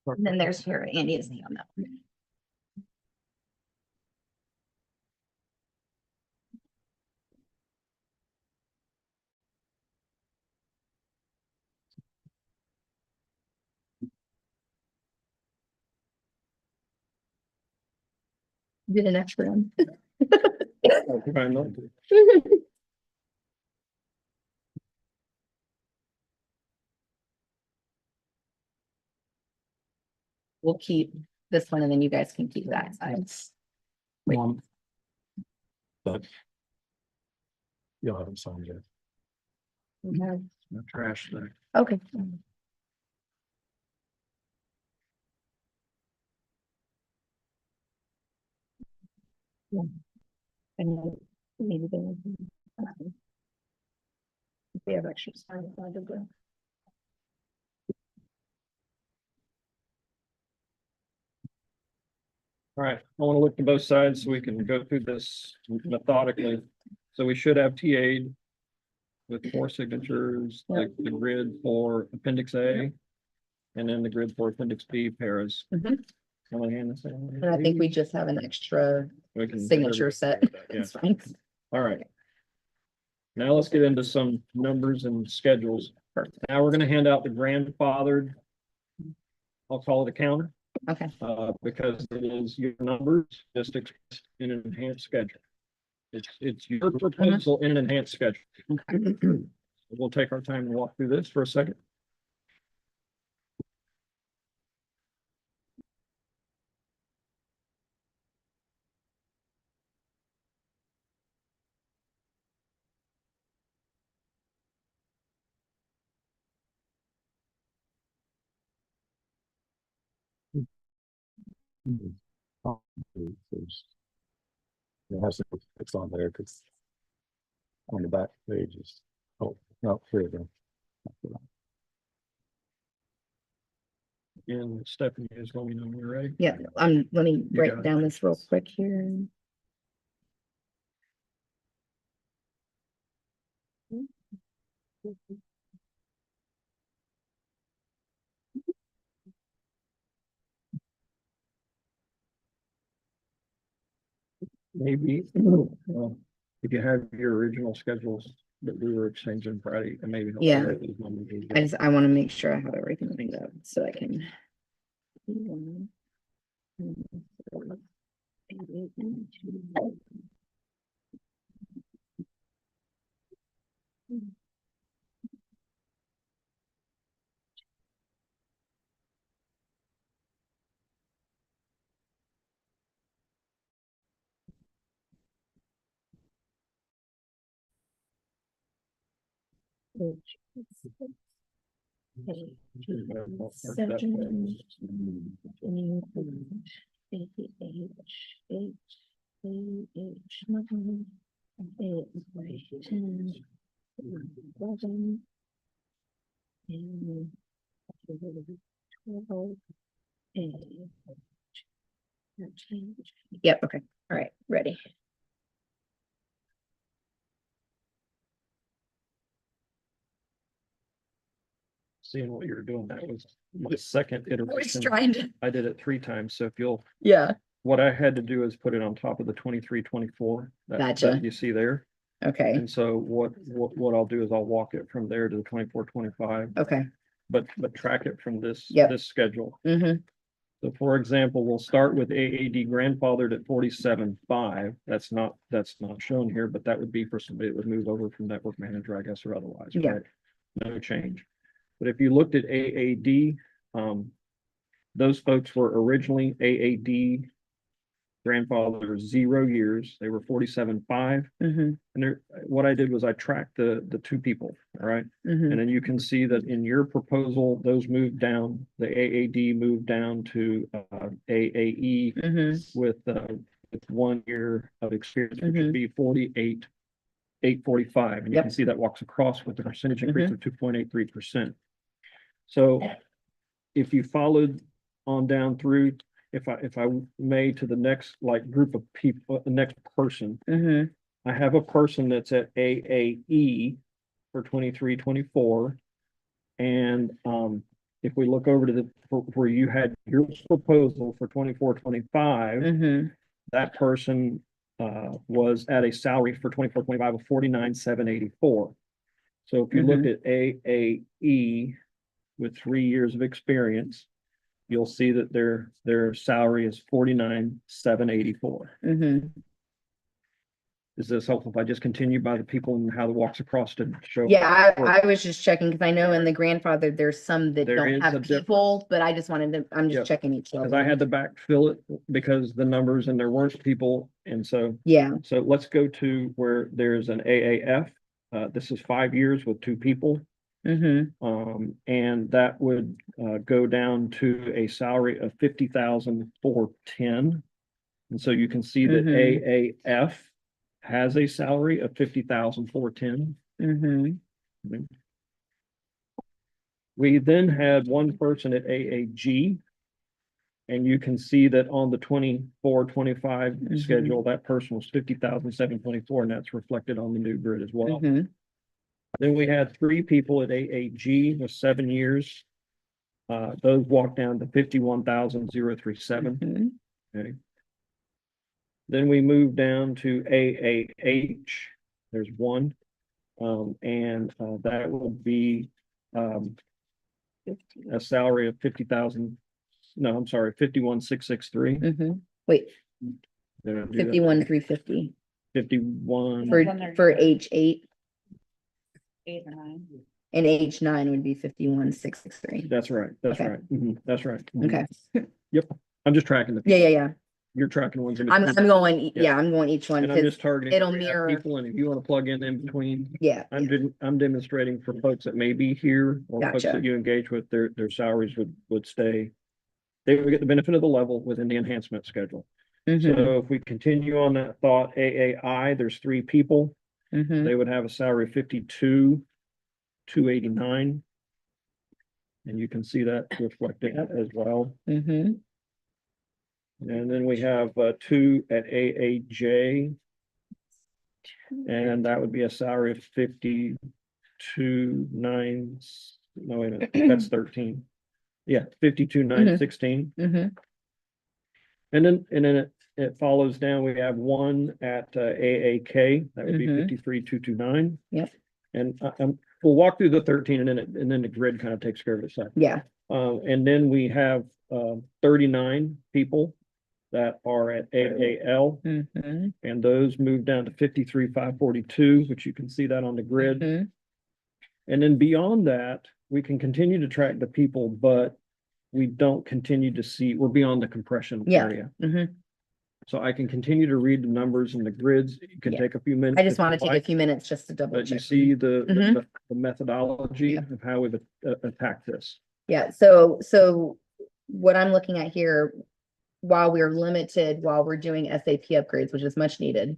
Speaker 1: And then there's here, Andy is on that one. Did an extra one.
Speaker 4: I know.
Speaker 1: We'll keep this one and then you guys can keep that side. Wait.
Speaker 2: But you'll have them signed yet.
Speaker 1: Okay.
Speaker 4: No trash there.
Speaker 1: Okay. Yeah. And then maybe they will. If they have extra time, I'll do that.
Speaker 4: All right, I want to look to both sides so we can go through this methodically. So we should have TA'd with 4 signatures, like the grid for appendix A. And then the grid for appendix B paras.
Speaker 1: Mhm.
Speaker 4: I'm gonna hand this in.
Speaker 1: And I think we just have an extra
Speaker 4: We can-
Speaker 1: signature set.
Speaker 4: Yeah,
Speaker 1: That's fine.
Speaker 4: all right. Now let's get into some numbers and schedules.
Speaker 1: Perfect.
Speaker 4: Now we're gonna hand out the grandfathered. I'll call it a counter.
Speaker 1: Okay,
Speaker 4: because it is your numbers just expressed in an enhanced schedule. It's your proposal in an enhanced schedule.
Speaker 1: okay.
Speaker 4: We'll take our time and walk through this for a second.
Speaker 2: It has to fix on there because on the back page is, oh, no, here we go.
Speaker 4: And Stephanie is let me know when you're ready.
Speaker 1: Yeah, let me
Speaker 4: You
Speaker 1: break
Speaker 4: got it.
Speaker 1: down this real quick here.
Speaker 4: Maybe, if you have your original schedules that we were exchanging Friday, and maybe. help
Speaker 1: Yeah.
Speaker 4: write these numbers as
Speaker 1: I
Speaker 4: well.
Speaker 1: just, I want to make sure I have everything lined up so I can. Yep, okay, all right, ready.
Speaker 4: Seeing what you were doing, that was my second
Speaker 1: I was
Speaker 4: iteration.
Speaker 1: trying to.
Speaker 4: I did it 3 times, so if you'll,
Speaker 1: Yeah.
Speaker 4: what I had to do is put it on top of the 23, 24. that
Speaker 1: Gotcha.
Speaker 4: you see there.
Speaker 1: Okay,
Speaker 4: And so what I'll do is I'll walk it from there to the 24, 25,
Speaker 1: okay,
Speaker 4: but track it from this,
Speaker 1: Yep.
Speaker 4: this schedule.
Speaker 1: mm-hmm,
Speaker 4: So for example, we'll start with AAD grandfathered at 47.5. That's not shown here, but that would be for somebody that would move over from network manager, I guess, or otherwise.
Speaker 1: Yeah.
Speaker 4: Right? No change. But if you looked at AAD, those folks were originally AAD grandfather 0 years. They were 47.5.
Speaker 1: mm-hmm,
Speaker 4: And there, what I did was I tracked the 2 people, all right?
Speaker 1: mm-hmm,
Speaker 4: And then you can see that in your proposal, those moved down, the AAD moved down to AAE
Speaker 1: mm-hmm,
Speaker 4: with 1 year of experience, which
Speaker 1: Mhm.
Speaker 4: would be 48,845. And you can
Speaker 1: Yep.
Speaker 4: see that walks across with the percentage increase of 2.83%. So if you followed on down through, if I may, to the next like group of people, the next person,
Speaker 1: mm-hmm,
Speaker 4: I have a person that's at AAE for 23, 24. And if we look over to where you had your proposal for 24, 25,
Speaker 1: mm-hmm,
Speaker 4: that person was at a salary for 24, 25 of 49,784. So if you looked at AAE with 3 years of experience, you'll see that their salary is 49,784.
Speaker 1: mm-hmm.
Speaker 4: Is this helpful if I just continue by the people and how the walks across to show?
Speaker 1: Yeah, I was just checking, because I know in the grandfather, there's some that
Speaker 4: There
Speaker 1: don't
Speaker 4: is a
Speaker 1: have
Speaker 4: difference.
Speaker 1: people, but I just wanted to, I'm
Speaker 4: Yep.
Speaker 1: just checking each
Speaker 4: Because I had to backfill it because the numbers and there weren't people. And so
Speaker 1: Yeah,
Speaker 4: let's go to where there's an AAF. This is 5 years with 2 people.
Speaker 1: mm-hmm,
Speaker 4: And that would go down to a salary of 50,410. And so you can see that AAF has a salary of 50,410.
Speaker 1: mm-hmm,
Speaker 4: We then had one person at AAG. And you can see that on the 24, 25 schedule, that person was 50,724, and that's reflected on the new grid as well.
Speaker 1: mm-hmm,
Speaker 4: Then we had 3 people at AAG with 7 years. Those walked down to 51,037.
Speaker 1: mm-hmm.
Speaker 4: Okay. Then we moved down to AAH. There's 1. And that would be a salary of 50,700. no, I'm sorry, 51,663.
Speaker 1: Wait,
Speaker 4: Did I do that?
Speaker 1: 51,350
Speaker 4: 51,
Speaker 1: for H8
Speaker 5: 8 or 9.
Speaker 1: and H9 would be 51,663.
Speaker 4: that's right, that's
Speaker 1: Okay.
Speaker 4: right. That's right. Mhm.
Speaker 1: Okay.
Speaker 4: I'm just tracking the.
Speaker 1: Yeah.
Speaker 4: You're tracking the ones in
Speaker 1: I'm
Speaker 4: between.
Speaker 1: going,
Speaker 4: Yeah.
Speaker 1: yeah, I'm going each one
Speaker 4: And I'm
Speaker 1: because
Speaker 4: just targeting.
Speaker 1: it'll
Speaker 4: where we have
Speaker 1: mirror-
Speaker 4: People, and if you want to plug in between,
Speaker 1: yeah.
Speaker 4: I'm demonstrating for folks that may be here or folks
Speaker 1: Gotcha.
Speaker 4: that you engage with, their salaries would stay. They would get the benefit of the level within the enhancement schedule.
Speaker 1: Mhm,
Speaker 4: So if we continue on that thought, AAI, there's 3 people,
Speaker 1: mhm.
Speaker 4: they would have a salary of 52,289. And you can see that reflected as well.
Speaker 1: Mhm.
Speaker 4: And then we have 2 at AAJ. And that would be a salary of 52,9, no, wait a minute, that's 13. Yeah, 52,916.
Speaker 1: Mhm.
Speaker 4: And then it follows down. We have 1 at AAK, that would be
Speaker 1: Mhm.
Speaker 4: 53,229.
Speaker 1: Yep.
Speaker 4: And we'll walk through the 13 and then the grid kind of takes care of itself.
Speaker 1: Yeah.
Speaker 4: And then we have 39 people that are at AAL,
Speaker 1: Mhm.
Speaker 4: and those move down to 53,542, which you can see that on the grid.
Speaker 1: Mhm.
Speaker 4: And then beyond that, we can continue to track the people, but we don't continue to see, we're beyond the compression
Speaker 1: Yeah.
Speaker 4: area.
Speaker 1: Mhm.
Speaker 4: So I can continue to read the numbers and the grids. It can
Speaker 1: Yeah.
Speaker 4: take a few minutes.
Speaker 1: I just
Speaker 4: if
Speaker 1: want to
Speaker 4: you
Speaker 1: take a
Speaker 4: like,
Speaker 1: few minutes just to double
Speaker 4: But you
Speaker 1: check.
Speaker 4: see the
Speaker 1: Mhm.
Speaker 4: the methodology
Speaker 1: Yeah.
Speaker 4: of how we've attacked this.
Speaker 1: Yeah, so what I'm looking at here, while we're limited, while we're doing SAP upgrades, which is much needed.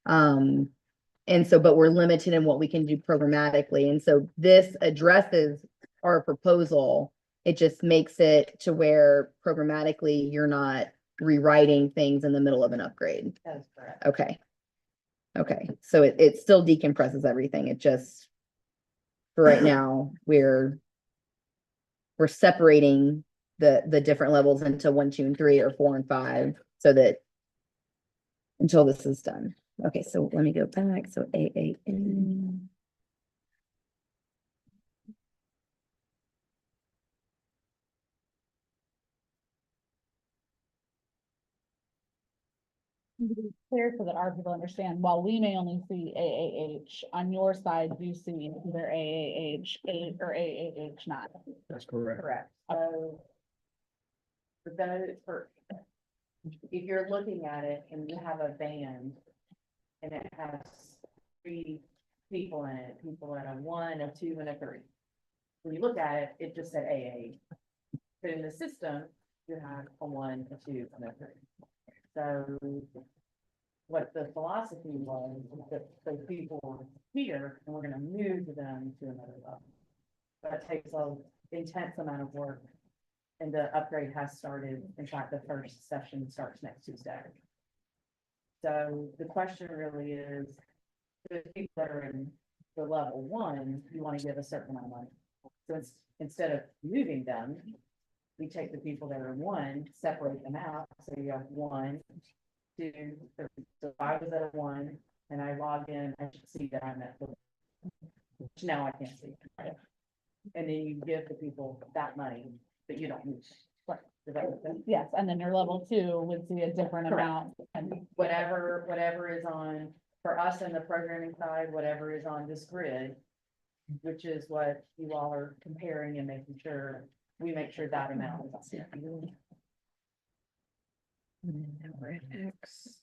Speaker 1: And so, but we're limited in what we can do programmatically. And so this addresses our proposal. It just makes it to where programmatically you're not rewriting things in the middle of an upgrade.
Speaker 5: That is correct.
Speaker 1: Okay. Okay, so it still decompresses everything. It just, for right now, we're separating the different levels into 1, 2, and 3, or 4 and 5, so that until this is done. Okay, so let me go back. So AAN.
Speaker 5: To be clear so that our people understand, while we may only see AAH, on your side, you see either AAH 8 or AAH 9.
Speaker 4: That's correct.
Speaker 7: Correct, so. For those, if you're looking at it and you have a band. And it has 3 people in it, people at a 1, a 2, and a 3. When you look at it, it just said AA. But in the system, you have a 1, a 2, and a 3. So. What the philosophy was, is that those people are here, and we're gonna move them to another level. That takes an intense amount of work. And the upgrade has started. In fact, the first session starts next Tuesday. So the question really is, the people that are in the level 1, you want to give a certain amount of money. So it's, instead of moving them, we take the people that are in 1, separate them out. So you have 1, 2, 3. So if I was at a 1 and I log in, I should see that I'm at the, which now I can't see. And then you give the people that money, but you don't move.
Speaker 5: Right.
Speaker 7: Does that make sense?
Speaker 5: Yes, and then your level 2 would see a different
Speaker 7: Correct.
Speaker 5: amount. And
Speaker 7: Whatever is on, for us in the programming side, whatever is on this grid, which is what you all are comparing and making sure, we make sure that amount is.
Speaker 1: Now we're at X.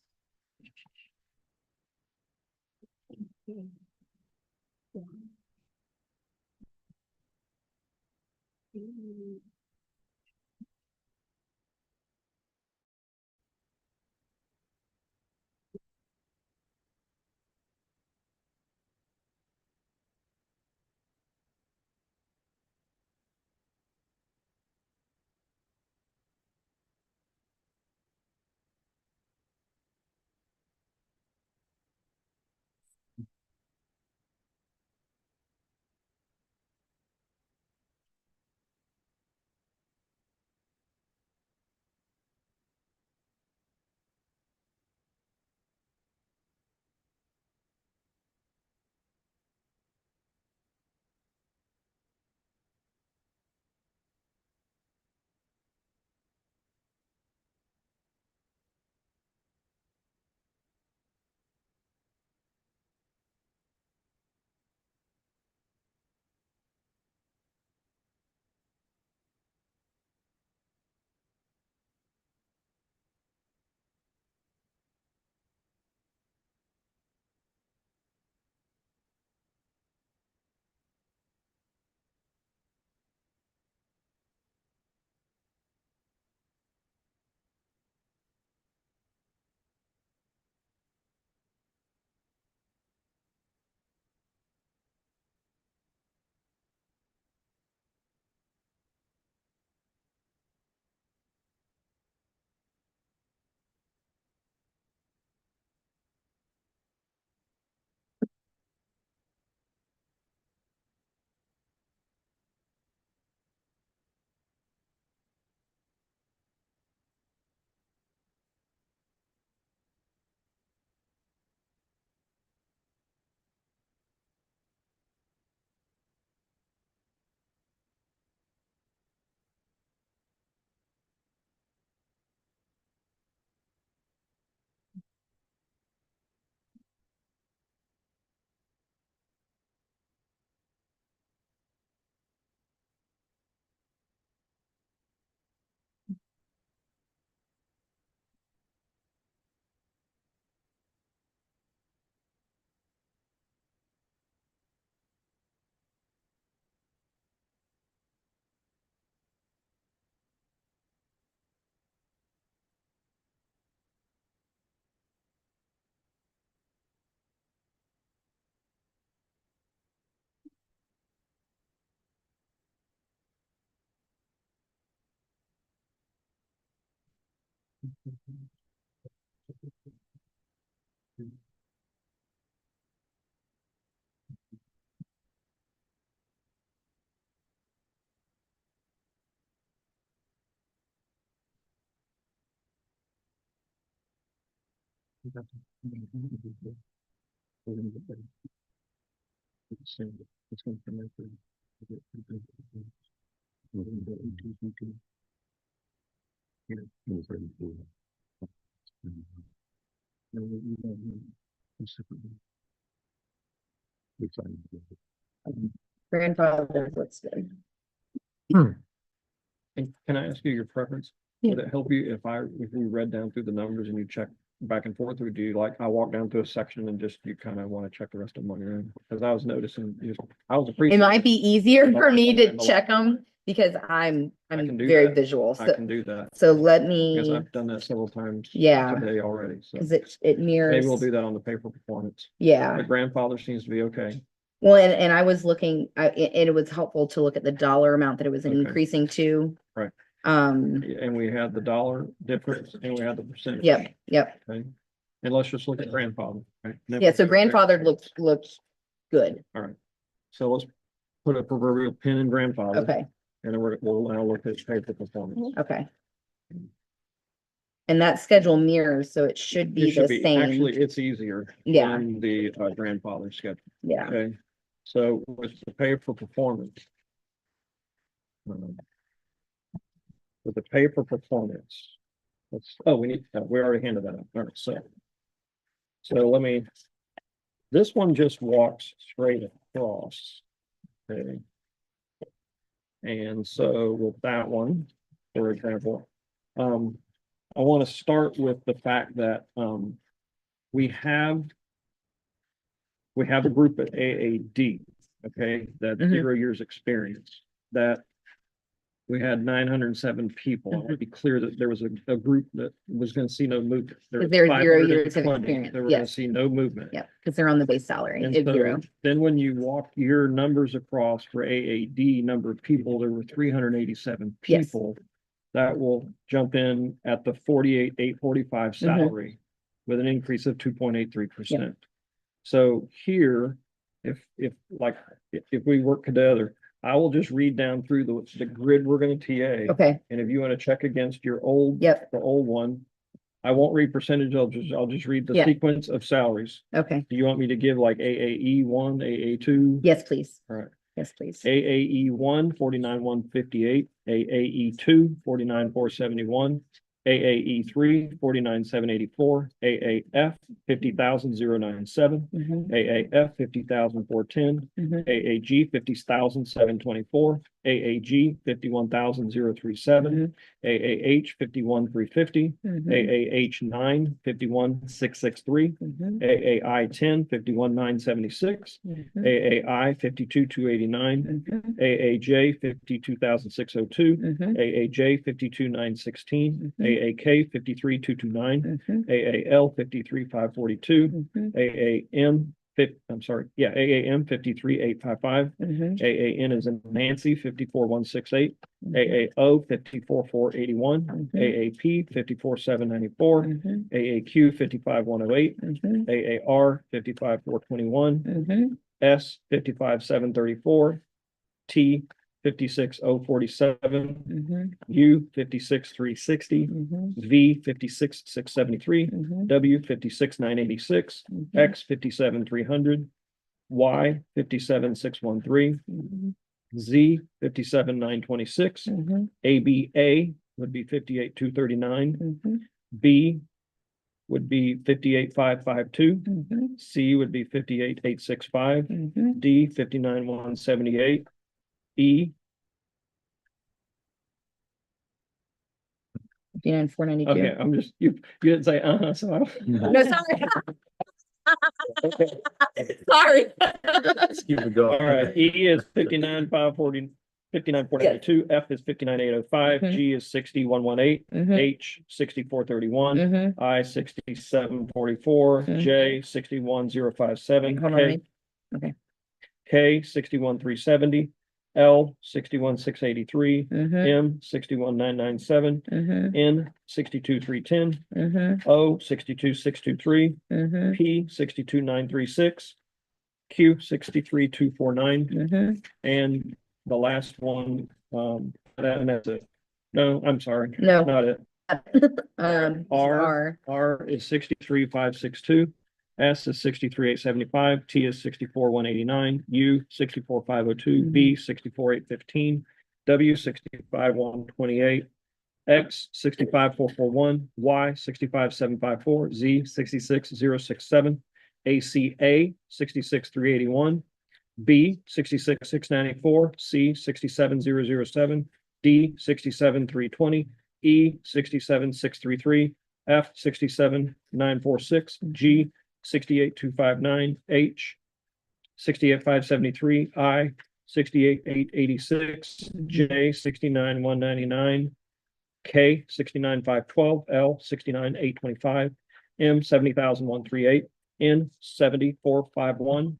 Speaker 1: Grandfather looks good.
Speaker 4: And can I ask you your preference? Would it help you if we read down through the numbers and you check back and forth, or do you like, I walk down to a section and just, you kind of want to check the rest of them on your own? Because I was noticing, I was
Speaker 1: It
Speaker 4: appreciating.
Speaker 1: might be easier for me to
Speaker 4: And the-
Speaker 1: check them because I'm
Speaker 4: can do
Speaker 1: very
Speaker 4: that.
Speaker 1: visual.
Speaker 4: I
Speaker 1: So,
Speaker 4: can do that,
Speaker 1: so let
Speaker 4: because
Speaker 1: me,
Speaker 4: I've done that several times.
Speaker 1: Yeah.
Speaker 4: Today already, so
Speaker 1: because it mirrors.
Speaker 4: maybe we'll do that on the paper performance.
Speaker 1: Yeah.
Speaker 4: The grandfather seems to be okay.
Speaker 1: Well, and I was looking, and it was helpful to look at the dollar amount that it was
Speaker 4: Okay.
Speaker 1: increasing to.
Speaker 4: Right.
Speaker 1: Um,
Speaker 4: And we had the dollar difference and we had the percentage.
Speaker 1: yep.
Speaker 4: Okay. And let's just look at grandfather. Right?
Speaker 1: Yeah, so grandfathered looks good.
Speaker 4: All right. So let's put a proverbial pin in grandfather.
Speaker 1: Okay,
Speaker 4: And then we'll now look at paper performance.
Speaker 1: okay. And that schedule mirrors, so it should be
Speaker 4: It should
Speaker 1: the
Speaker 4: be,
Speaker 1: same.
Speaker 4: actually, it's easier.
Speaker 1: Yeah.
Speaker 4: Than the grandfather schedule.
Speaker 1: Yeah,
Speaker 4: Okay, so with the pay for performance. With the pay for performance. We already handed that up. All right, so. So let me. This one just walks straight across. Okay. And so with that one, for example, I want to start with the fact that, we have a group at AAD, okay, that's
Speaker 1: Mhm.
Speaker 4: 0 years experience, that we had 907 people. I want to be clear that there was a group that was going to see no movement. There was
Speaker 1: Because they're 0 years of
Speaker 4: 520
Speaker 1: experience,
Speaker 4: that were going to
Speaker 1: yes.
Speaker 4: see no movement.
Speaker 1: yeah, because they're on the base salary,
Speaker 4: And
Speaker 1: it's
Speaker 4: so
Speaker 1: 0.
Speaker 4: then when you walk your numbers across for AAD, number of people, there were 387
Speaker 1: Yes.
Speaker 4: people. That will jump in at the 48,845 salary with an increase of 2.83%. So here, if we work together, I will just read down through the grid we're gonna TA.
Speaker 1: Okay,
Speaker 4: And if you want to check against your
Speaker 1: yep,
Speaker 4: the old one, I won't read percentage, I'll just read the
Speaker 1: Yeah.
Speaker 4: sequence of salaries.
Speaker 1: okay.
Speaker 4: Do you want me to give like AAE 1, AA 2?
Speaker 1: Yes, please.
Speaker 4: All right.
Speaker 1: Yes, please.
Speaker 4: AAE 1, 49,158, AAE 2, 49,471, AAE 3, 49,784, AAF 50,097,
Speaker 1: Mhm,
Speaker 4: AAF 50,410,
Speaker 1: mhm,
Speaker 4: AAG 50,724, AAG 51,037, AAH 51,350,
Speaker 1: mhm,
Speaker 4: AAH 9 51,663,
Speaker 1: mhm,
Speaker 4: AAI 10 51,976,
Speaker 1: mhm,
Speaker 4: AAI 52,289,
Speaker 1: mhm,
Speaker 4: AAJ 52,602,
Speaker 1: mhm,
Speaker 4: AAJ 52,916,
Speaker 1: Mhm.
Speaker 4: AAK 53,229,
Speaker 1: mhm,
Speaker 4: AAL 53,542,
Speaker 1: mhm,
Speaker 4: AAM AAM 53,855,
Speaker 1: mhm,
Speaker 4: AAN is in Nancy 54,168,
Speaker 1: mhm,
Speaker 4: AAO 54,481,
Speaker 1: Mhm.
Speaker 4: AAP 54,794,
Speaker 1: mhm,
Speaker 4: AAQ 55,108,
Speaker 1: mhm,
Speaker 4: AAR 55,421,
Speaker 1: mhm,
Speaker 4: S 55,734, T 56,047,
Speaker 1: mhm,
Speaker 4: U 56,360,
Speaker 1: mhm,
Speaker 4: V 56,673,
Speaker 1: mhm,
Speaker 4: W 56,986,
Speaker 1: mhm,
Speaker 4: X 57,300, Y 57,613,
Speaker 1: mhm,
Speaker 4: Z 57,926,
Speaker 1: mhm,
Speaker 4: ABA would be 58,239,
Speaker 1: mhm,
Speaker 4: B would be 58,552,
Speaker 1: mhm,
Speaker 4: C would be 58,865,
Speaker 1: mhm.
Speaker 4: D 59,178, E.
Speaker 1: 59,492.
Speaker 4: Okay, I'm just, you didn't say, so I.
Speaker 1: No, sorry. Sorry.
Speaker 2: Keep it going.
Speaker 4: All right, E is 59,540, 59,492, F is 59,805,
Speaker 1: Mhm.
Speaker 4: G is 60,118,
Speaker 1: Mhm,
Speaker 4: H 64,31,
Speaker 1: mhm.
Speaker 4: I 67,44,
Speaker 1: Mhm.
Speaker 4: J 61,057,
Speaker 1: Hold on,
Speaker 4: K
Speaker 1: wait. Okay.
Speaker 4: K 61,370, L 61,683,
Speaker 1: Mm-hmm,
Speaker 4: M 61,997,
Speaker 1: mm-hmm,
Speaker 4: N 62,310,
Speaker 1: mm-hmm,
Speaker 4: O 62,623,
Speaker 1: mm-hmm,
Speaker 4: P 62,936, Q 63,249,
Speaker 1: mm-hmm.
Speaker 4: and the last one, and that's it. No, I'm sorry,
Speaker 1: No.
Speaker 4: not it.
Speaker 1: R.
Speaker 4: R is 63,562. S is 63,875. T is 64,189. U 64,502. V 64,815. W 65,128. X 65,441. Y 65,754. Z 66,067. ACA 66,381. B 66,694. C 67,007. D 67,320. E 67,633. F 67,946. G 68,259. H 68,573. I 68,886. J 69,199. K 69,512. L 69,825. M 70,138. N 74,551.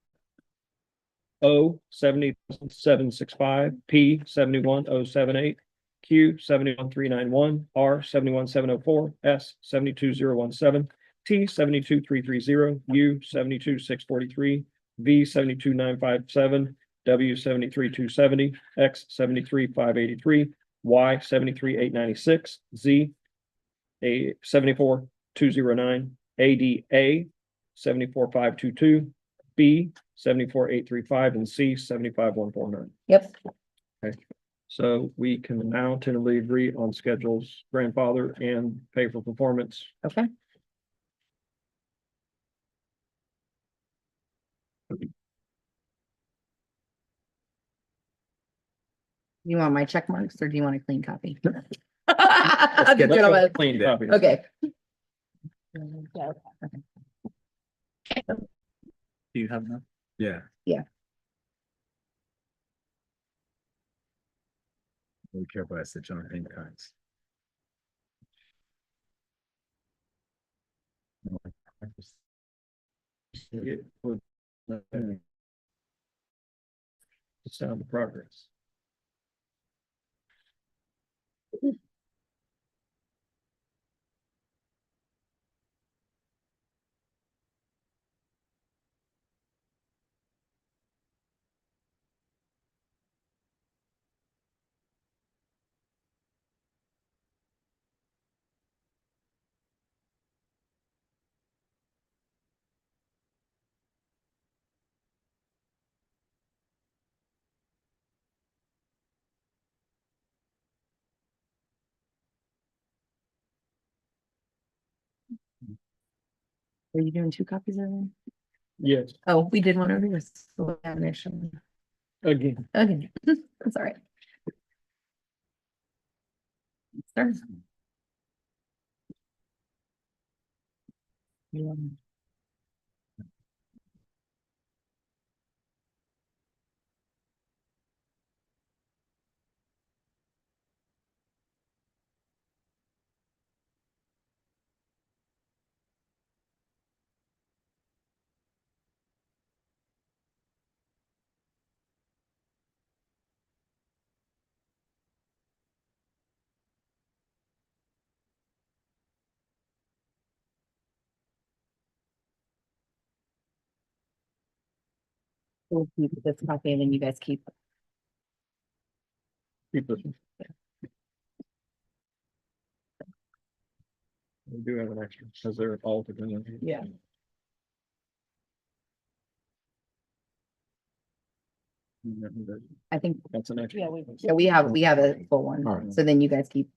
Speaker 4: O 70,765, P 71,078, Q 71,391, R 71,704, S 72,017, T 72,330, U 72,643, V 72,957, W 73,270, X 73,583, Y 73,896, Z a 74,209, ADA 74,522, B 74,835, and C 75,149.
Speaker 1: Yep.
Speaker 4: So we can now tentatively agree on schedules, grandfather and pay for performance.
Speaker 1: Okay. You want my check marks or do you want a clean copy?
Speaker 6: Let's get
Speaker 1: Gentlemen.
Speaker 4: Clean copies.
Speaker 1: Okay.
Speaker 5: Yeah,
Speaker 6: Do you have enough?
Speaker 2: Yeah.
Speaker 1: Yeah.
Speaker 2: Be careful, I said John Hancock's.
Speaker 4: It would- Sound of progress.
Speaker 1: Are you doing two copies of it?
Speaker 4: Yes,
Speaker 1: Oh, we did one over here. So we have an extra one.
Speaker 4: again,
Speaker 1: Okay, that's all right. Start. Yeah. We'll keep this copy and then you guys keep.
Speaker 4: keep this one. We do have an extra because they're all together.
Speaker 1: Yeah. I think,
Speaker 4: That's an extra.
Speaker 5: yeah,
Speaker 1: we have a full one.
Speaker 2: All right.
Speaker 1: So then you guys keep.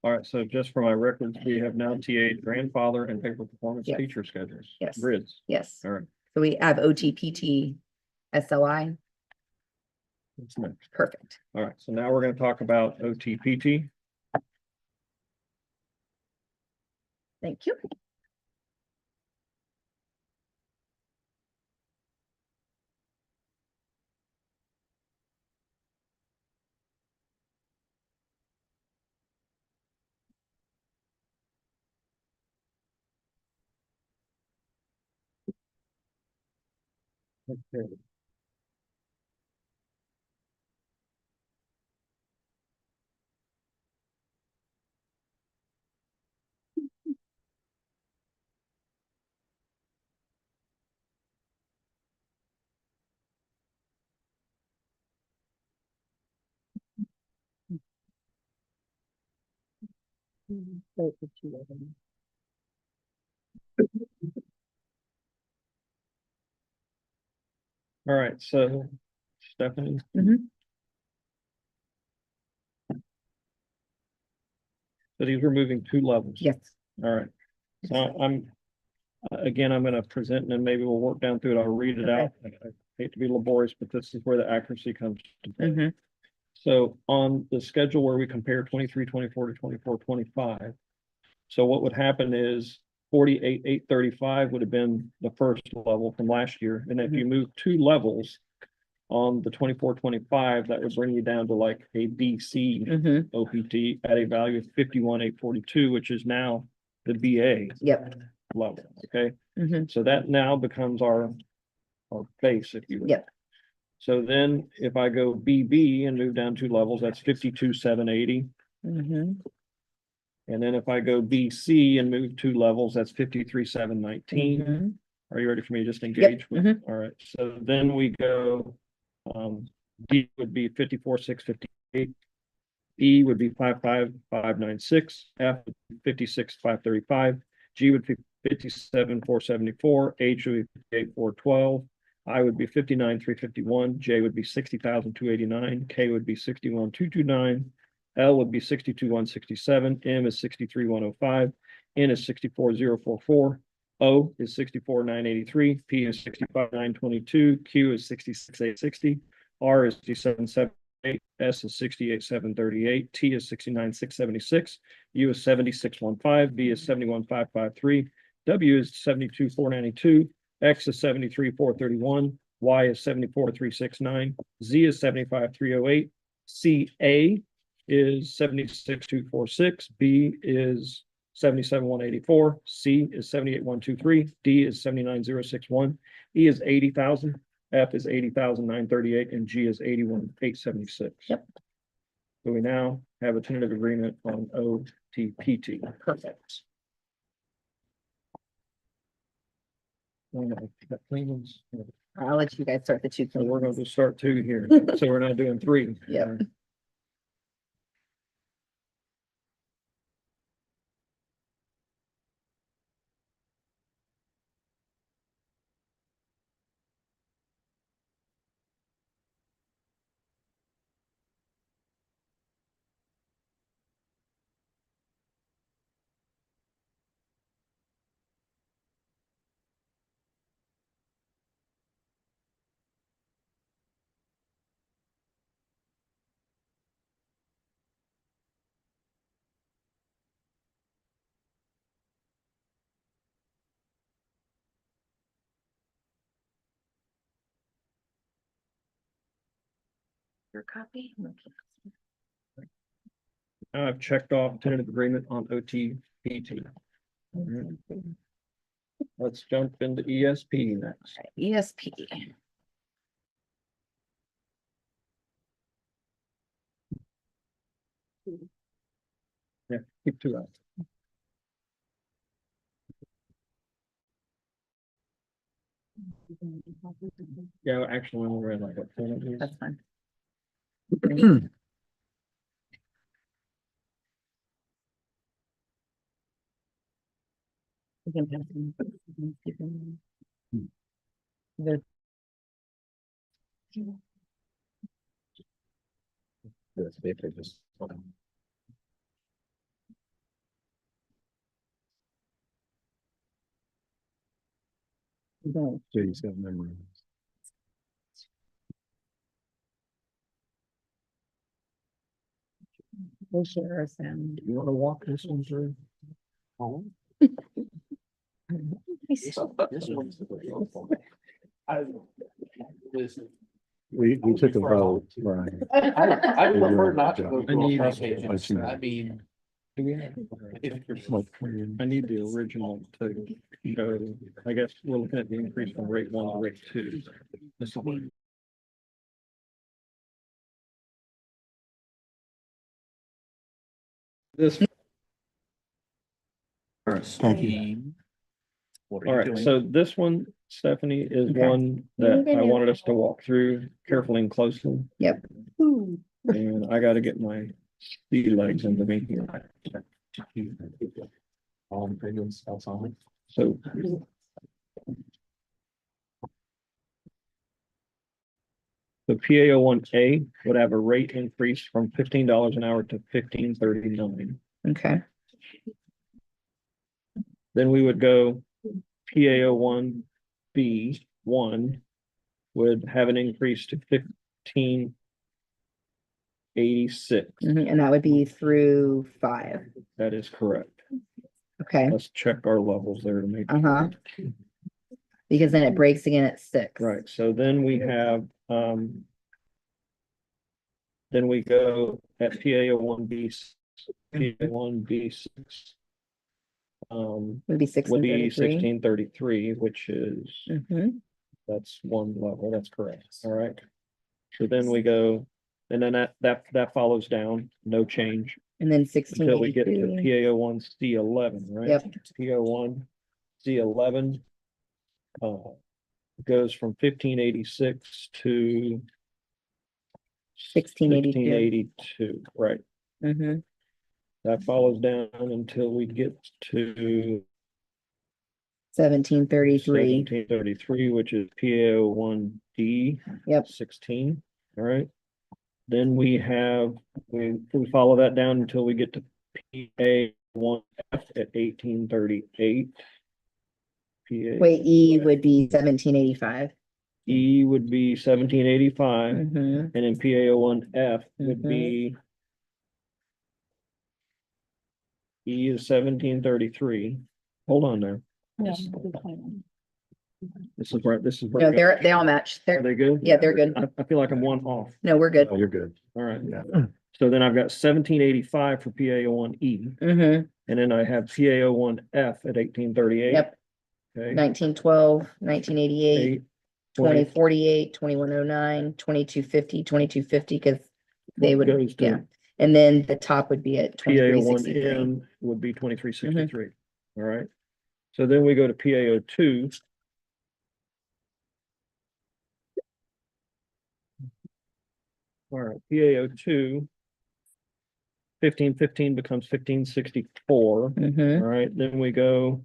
Speaker 4: All right, so just for my records, we have now TA grandfather and paper performance
Speaker 1: Yes.
Speaker 4: teacher schedules.
Speaker 1: Yes.
Speaker 4: Grids.
Speaker 1: Yes.
Speaker 4: All right,
Speaker 1: So we have OTPT, SLI.
Speaker 4: what's next?
Speaker 1: Perfect.
Speaker 4: All right, so now we're gonna talk about OTPT.
Speaker 1: Thank you.
Speaker 4: Okay. All right, so Stephanie.
Speaker 1: Mhm.
Speaker 4: So these are moving 2 levels.
Speaker 1: Yes.
Speaker 4: All right. So again, I'm gonna present and then maybe we'll work down through it. I'll read it
Speaker 1: Okay.
Speaker 4: out. I hate to be laborious, but this is where the accuracy comes to play.
Speaker 1: Mhm.
Speaker 4: So on the schedule where we compare 23, 24 to 24, 25. So what would happen is 48, 835 would have been the first level from last year. And if you move 2 levels on the 24, 25, that would bring you down to like a BC
Speaker 1: Mhm.
Speaker 4: OPT at a value of 51, 842, which is now the BA
Speaker 1: Yep.
Speaker 4: level. Okay.
Speaker 1: Mhm.
Speaker 4: So that now becomes our base, if you will.
Speaker 1: Yep.
Speaker 4: So then if I go BB and move down 2 levels, that's 52, 780.
Speaker 1: Mhm.
Speaker 4: And then if I go BC and move 2 levels, that's 53, 719.
Speaker 1: Mhm.
Speaker 4: Are you ready for me to just engage with?
Speaker 1: Mhm.
Speaker 4: All right, so then we go, D would be 54, 658. E would be 55,596. F would be 56, 535. G would be 57, 474. H would be 58, 412. I would be 59, 351. J would be 60,289. K would be 61, 229. L would be 62, 167. M is 63, 105. N is 64, 044. O is 64, 983. P is 65, 922. Q is 66, 860. R is 67, 7. S is 68, 738. T is 69, 676. U is 76, 15. V is 71, 553. W is 72, 492. X is 73, 431. Y is 74, 369. Z is 75, 308. CA is 76, 246. B is 77, 184. C is 78, 123. D is 79, 061. E is 80,000. F is 80,938 and G is 81,876.
Speaker 1: Yep.
Speaker 4: So we now have a tentative agreement on OTPT.
Speaker 1: Perfect.
Speaker 4: That cleans.
Speaker 1: I'll let you guys start the 2.
Speaker 4: So we're going to start 2 here. So we're not doing 3.
Speaker 1: Yep. Your copy?
Speaker 4: Now I've checked off tentative agreement on OTPT. Let's jump into ESP next.
Speaker 1: ESP.
Speaker 4: Yeah, keep 2 out. Yeah, actually, we're in like what?
Speaker 1: That's fine. We can pass them. The-
Speaker 2: Jay's got memory.
Speaker 1: We'll share some.
Speaker 4: You want to walk this one through?
Speaker 2: We took a vote, Brian.
Speaker 8: I would prefer not to go
Speaker 4: I
Speaker 8: through all
Speaker 4: need-
Speaker 8: 3 pages. I mean,
Speaker 4: Do we have? I need the original to go, I guess we're looking at the increase from rate 1 to rate 2. This will be. This,
Speaker 2: Thank you.
Speaker 8: what
Speaker 4: all
Speaker 8: are you
Speaker 4: right,
Speaker 8: doing?
Speaker 4: so this one, Stephanie, is
Speaker 1: Okay.
Speaker 4: one that I wanted us to walk through carefully and closely.
Speaker 1: Yep.
Speaker 4: And I gotta get my sea legs into me here.
Speaker 8: All in favor, that's on.
Speaker 4: So. The PAO 1A would have a rate increase from $15 an hour to $15.39.
Speaker 1: Okay,
Speaker 4: Then we would go PAO 1B1 would have an increase to 15.86.
Speaker 1: and that would be through 5.
Speaker 4: That is correct.
Speaker 1: Okay,
Speaker 4: Let's check our levels there to make.
Speaker 1: uh-huh. Because then it breaks again at 6.
Speaker 4: Right, so then we have, then we go at PAO 1B, PAO 1B6.
Speaker 1: Would be
Speaker 4: Would be
Speaker 1: 1633.
Speaker 4: 1633, which is, that's one level, that's correct, all right. So then we go, and then that follows down, no change,
Speaker 1: And then
Speaker 4: until we get to
Speaker 1: 1682.
Speaker 4: PAO 1C11, right?
Speaker 1: Yep.
Speaker 4: PAO 1C11 goes from 1586 to
Speaker 1: 1682.
Speaker 4: 1682, right? That follows down until we get to
Speaker 1: 1733.
Speaker 4: 1733, which is PAO 1D.
Speaker 1: Yep.
Speaker 4: 16, all right. Then we have, we follow that down until we get to PA 1F at 1838. PA
Speaker 1: Wait, E would be 1785.
Speaker 4: E would be 1785,
Speaker 1: Mhm.
Speaker 4: and then PAO 1F would be E is 1733. Hold on there.
Speaker 5: Yeah.
Speaker 4: This is right. This is
Speaker 1: No,
Speaker 4: where
Speaker 1: they all match.
Speaker 4: are they good?
Speaker 1: Yeah, they're good.
Speaker 4: I feel like I'm one off.
Speaker 1: No, we're good.
Speaker 2: Oh, you're good.
Speaker 4: All right.
Speaker 2: Yeah.
Speaker 4: So then I've got 1785 for PAO 1E, and then I have PAO 1F at 1838.
Speaker 1: Yep.
Speaker 4: Okay.
Speaker 1: 1912, 1988,
Speaker 4: 8,
Speaker 1: 2048, 2109, 2250, 2250, because they would,
Speaker 4: goes to
Speaker 1: yeah. And then the top would be at
Speaker 4: PAO
Speaker 1: 2363.
Speaker 4: 1N would be 2363. All right. So then we go to PAO 2. All right, PAO 2. 1515 becomes 1564. All right, then we go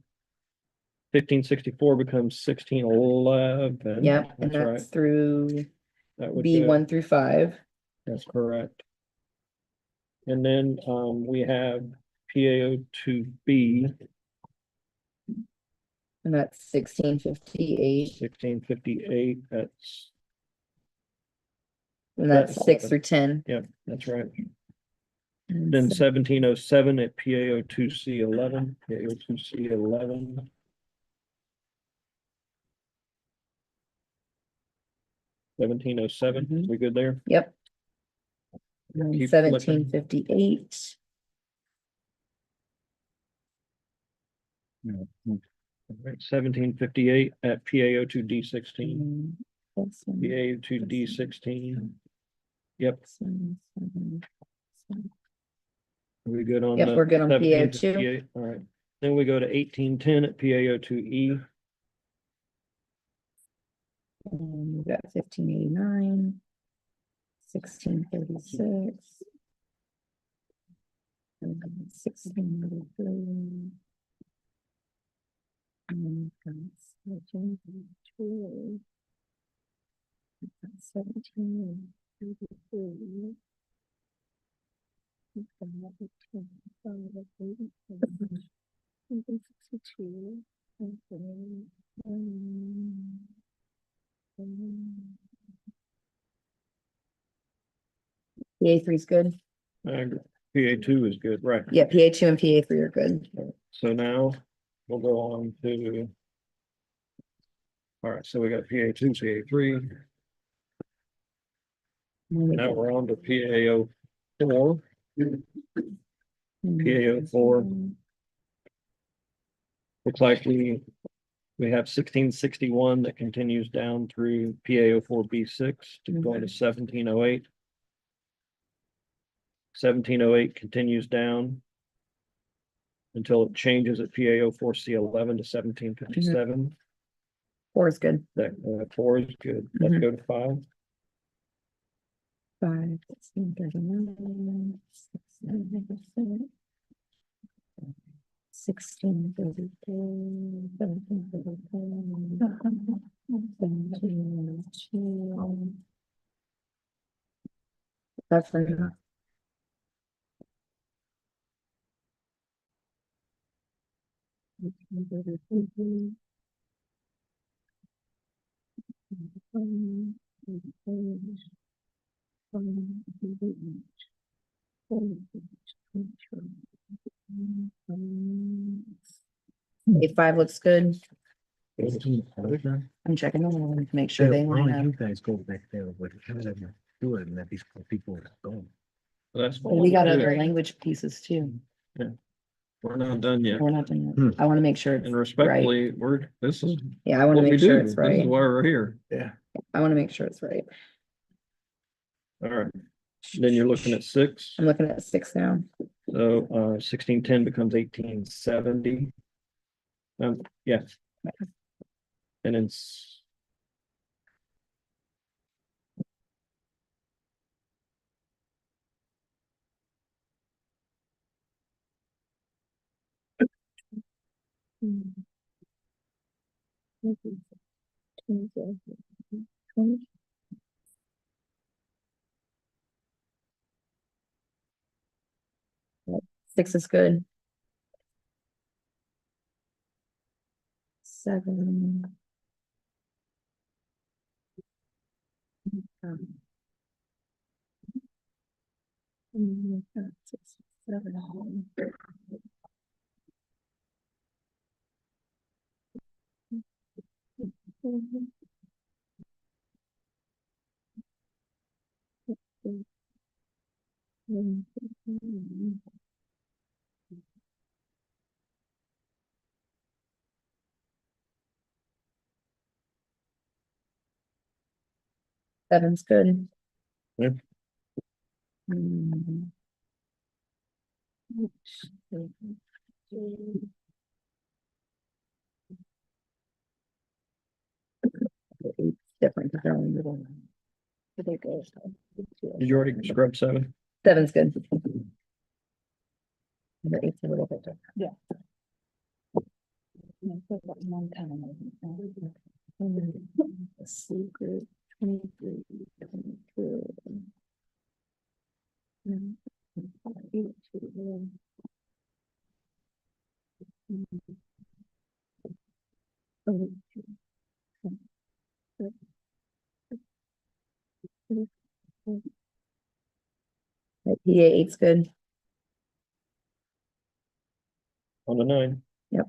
Speaker 4: 1564 becomes 1611.
Speaker 1: Yep, and
Speaker 4: That's right.
Speaker 1: that's through
Speaker 4: That would
Speaker 1: B1
Speaker 4: go,
Speaker 1: through 5.
Speaker 4: that's correct. And then we have PAO 2B,
Speaker 1: And that's 1658.
Speaker 4: 1658.
Speaker 1: And that's
Speaker 4: That's
Speaker 1: 6 through 10.
Speaker 4: Yep, that's right.
Speaker 1: And
Speaker 4: Then
Speaker 1: so-
Speaker 4: 1707 at PAO 2C11, PAO 2C11. $1707, we good there?
Speaker 1: Yep. And
Speaker 4: Keep flipping.
Speaker 1: 1758.
Speaker 4: All right, 1758 at PAO 2D16,
Speaker 1: and that's one,
Speaker 4: PAO 2D16. Yep,
Speaker 1: seven, seven, seven.
Speaker 4: are we good on
Speaker 1: Yep,
Speaker 4: the
Speaker 1: we're good on PAO 2.
Speaker 4: 1758? All right, then we go to 1810 at PAO 2E.
Speaker 1: And we've got 1589, 1636. And then 1683. And that's 1782. We've got 1783. We've got 1865, 1762. And then, PA3 is good.
Speaker 4: I agree. PA2 is good, right?
Speaker 1: Yeah, PA2 and PA3 are good.
Speaker 4: So now we'll go on to. All right, so we got PA2, PA3. Now we're on to PAO 4. PAO 4. Looks like we have 1661 that continues down through PAO 4B6 to go into 1708. 1708 continues down until it changes at PAO 4C11 to 1757.
Speaker 1: 4 is good.
Speaker 4: That 4 is good. Let's go to 5.
Speaker 1: 5, 1639, 1697. 16, 32, 17, 32, 17, 2. That's enough. A5 looks good. I'm checking them to make sure they line up.
Speaker 8: You guys go back there, but how did I do it? And that these people are going.
Speaker 4: That's.
Speaker 1: Well, we got
Speaker 4: fine,
Speaker 1: other
Speaker 4: too.
Speaker 1: language pieces too.
Speaker 4: We're not done yet.
Speaker 1: We're not done yet. I want to make sure it's
Speaker 4: And
Speaker 1: right.
Speaker 4: respectfully, this is
Speaker 1: Yeah, I want
Speaker 4: what
Speaker 1: to
Speaker 4: we
Speaker 1: make sure
Speaker 4: do.
Speaker 1: it's
Speaker 4: This is
Speaker 1: right.
Speaker 4: why we're here.
Speaker 8: Yeah.
Speaker 1: I want to make sure it's right.
Speaker 4: All right. Then you're looking at 6.
Speaker 1: I'm looking at 6 now.
Speaker 4: So 1610 becomes 1870. Yeah. And it's.
Speaker 1: Six is good. 7. Six, 7. Seven's good.
Speaker 4: Yeah.
Speaker 1: Mm. Eight's different because they're only middle. But they're good.
Speaker 4: Did you already scrub 7?
Speaker 1: Seven's good. The eight's a little bit different.
Speaker 5: Yeah. One time.
Speaker 1: Secret 23, 22. Like PA eight's good.
Speaker 4: On the 9.
Speaker 1: Yep.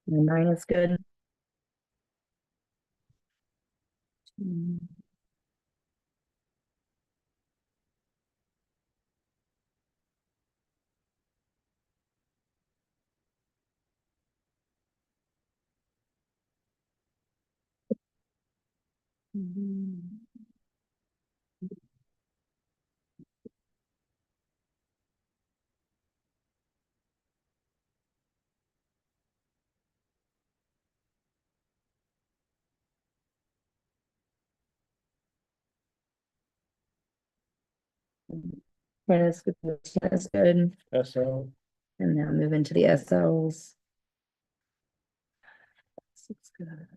Speaker 1: The 9 is good. That's good. That's good.
Speaker 4: SL.
Speaker 1: And now move into the SLs. Six good.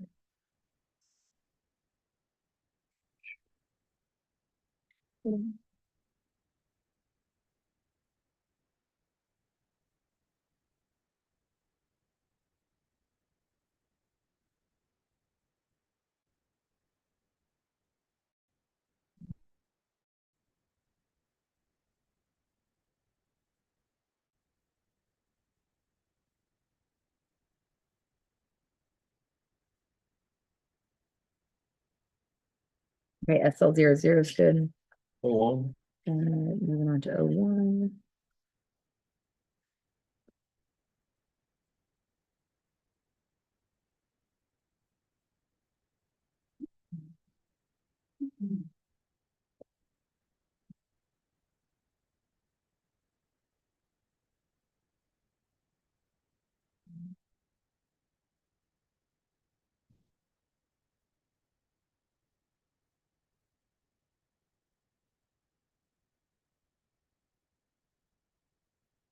Speaker 1: Okay, SL00 is good.
Speaker 4: Along.
Speaker 1: Moving on to 01.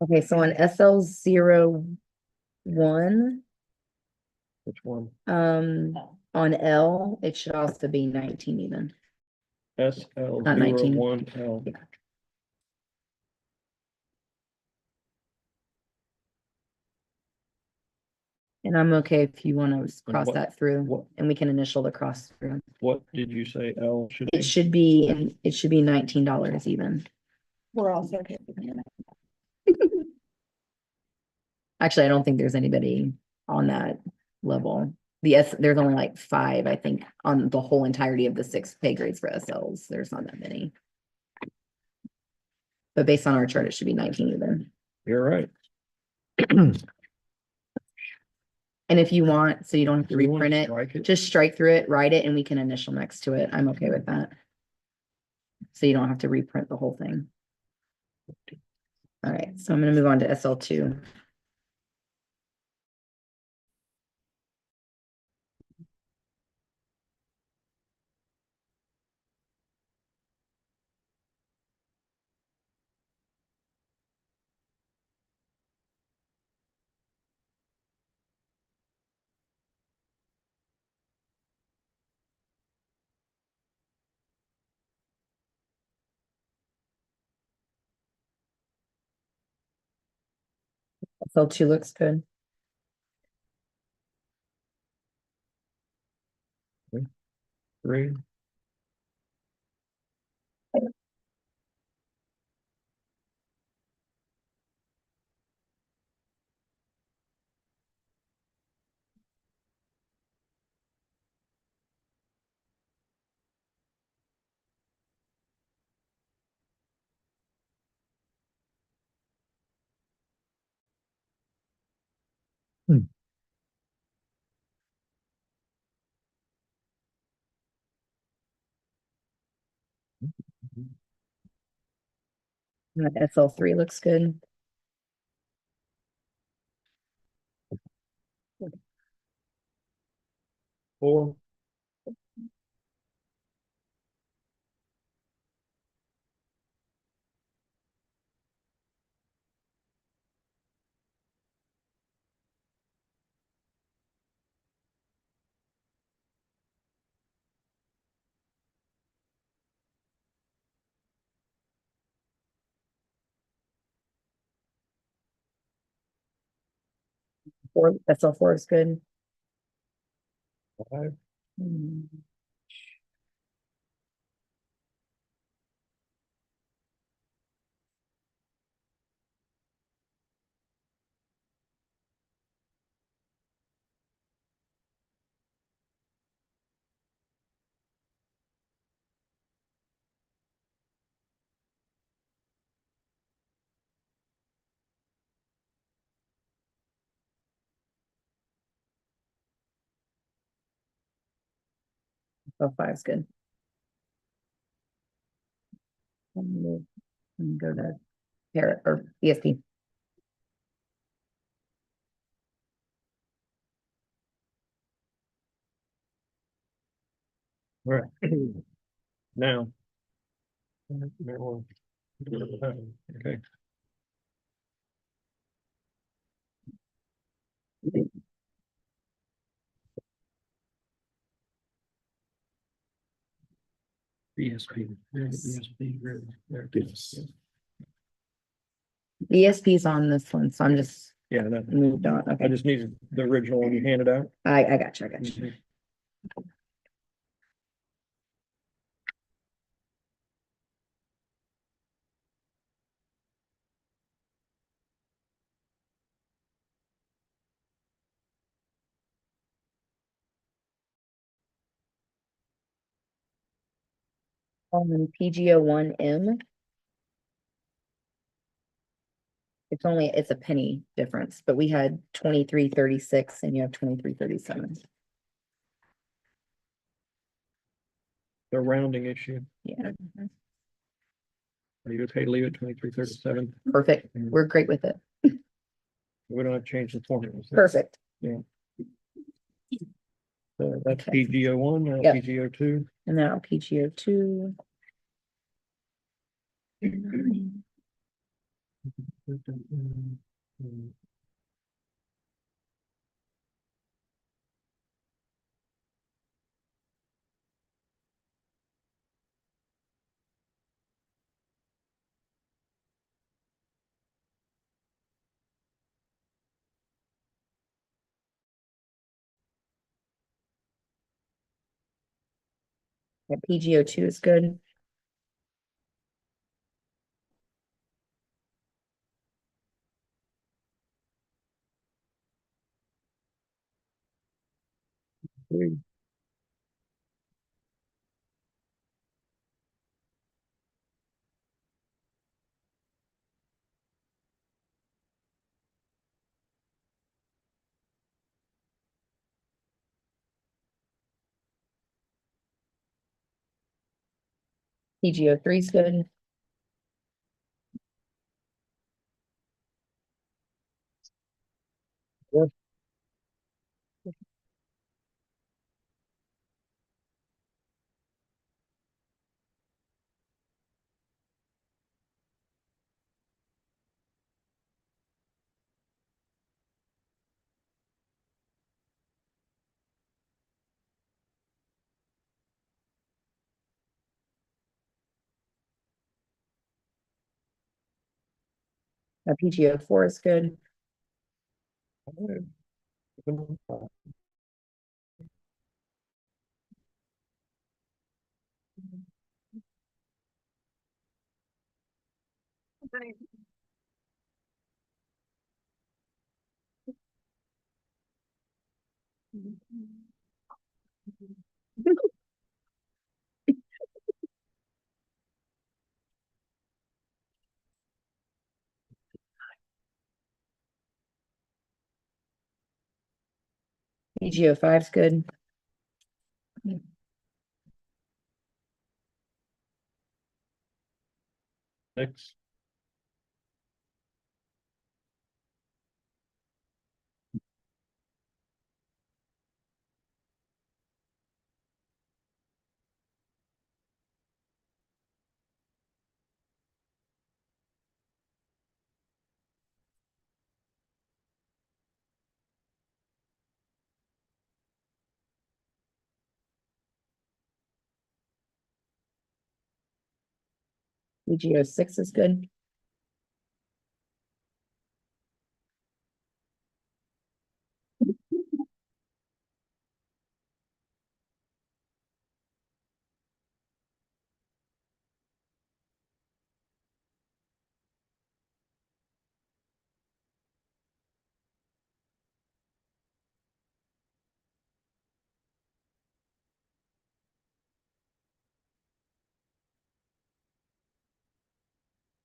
Speaker 1: Okay, so on SL 01,
Speaker 4: Which one?
Speaker 1: on L, it should also be 19 even.
Speaker 4: SL
Speaker 1: Not 19.
Speaker 4: 01L.
Speaker 1: Yeah. And I'm okay if you want to cross
Speaker 4: what-
Speaker 1: that through
Speaker 4: what-
Speaker 1: and we can initial the cross through.
Speaker 4: What did you say L should be?
Speaker 1: It should be $19 even.
Speaker 5: We're also okay with that.
Speaker 1: Actually, I don't think there's anybody on that level. There's only like 5, I think, on the whole entirety of the 6 pay grades for SLs. There's not that many. But based on our chart, it should be 19 even.
Speaker 4: You're right.
Speaker 1: And if you want, so you don't have to
Speaker 4: Do we want to
Speaker 1: reprint it,
Speaker 4: strike it?
Speaker 1: just strike through it, write it, and we can initial next to it. I'm okay with that. So you don't have to reprint the whole thing. All right, so I'm gonna move on to SL2. SL2 looks good.
Speaker 4: Three.
Speaker 1: SL3 looks good.
Speaker 4: Four.
Speaker 1: SL4 is good.
Speaker 4: Five.
Speaker 1: Hmm. SL5 is good. Go to Parrot or ESP.
Speaker 4: All right. Now. Okay. ESP. There it is.
Speaker 1: ESP is on this one, so I'm just
Speaker 4: Yeah, that,
Speaker 1: moved on.
Speaker 4: I
Speaker 1: Okay,
Speaker 4: just needed the original one you handed out.
Speaker 1: I got you. I got you. PGO1M. It's a penny difference, but we had 23.36 and you have 23.37.
Speaker 4: The rounding issue.
Speaker 1: Yeah,
Speaker 4: Are you okay to leave it 2337?
Speaker 1: perfect. We're great with it.
Speaker 4: We don't have to change the formula.
Speaker 1: Perfect.
Speaker 4: So that's
Speaker 1: Okay.
Speaker 4: PGO1,
Speaker 1: Yep.
Speaker 4: PGO2.
Speaker 1: And now PGO2. That PGO2 is good. PGO3 is good. PGO4 is good. PGO5 is good.
Speaker 4: Next.
Speaker 1: PGO6 is good.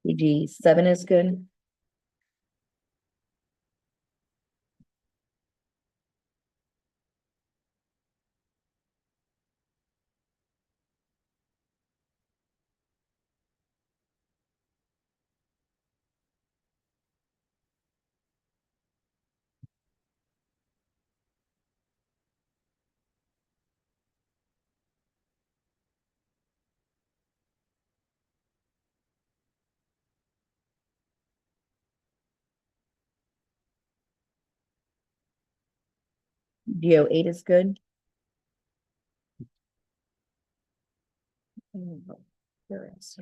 Speaker 1: PG7 is good. PGO8 is good. There is.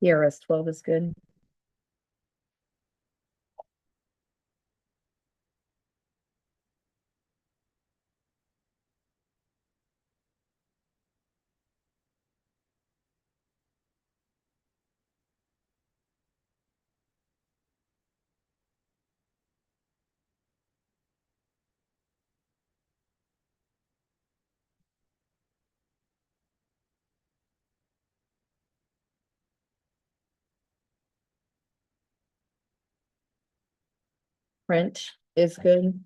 Speaker 1: PRS12 is good. print is good.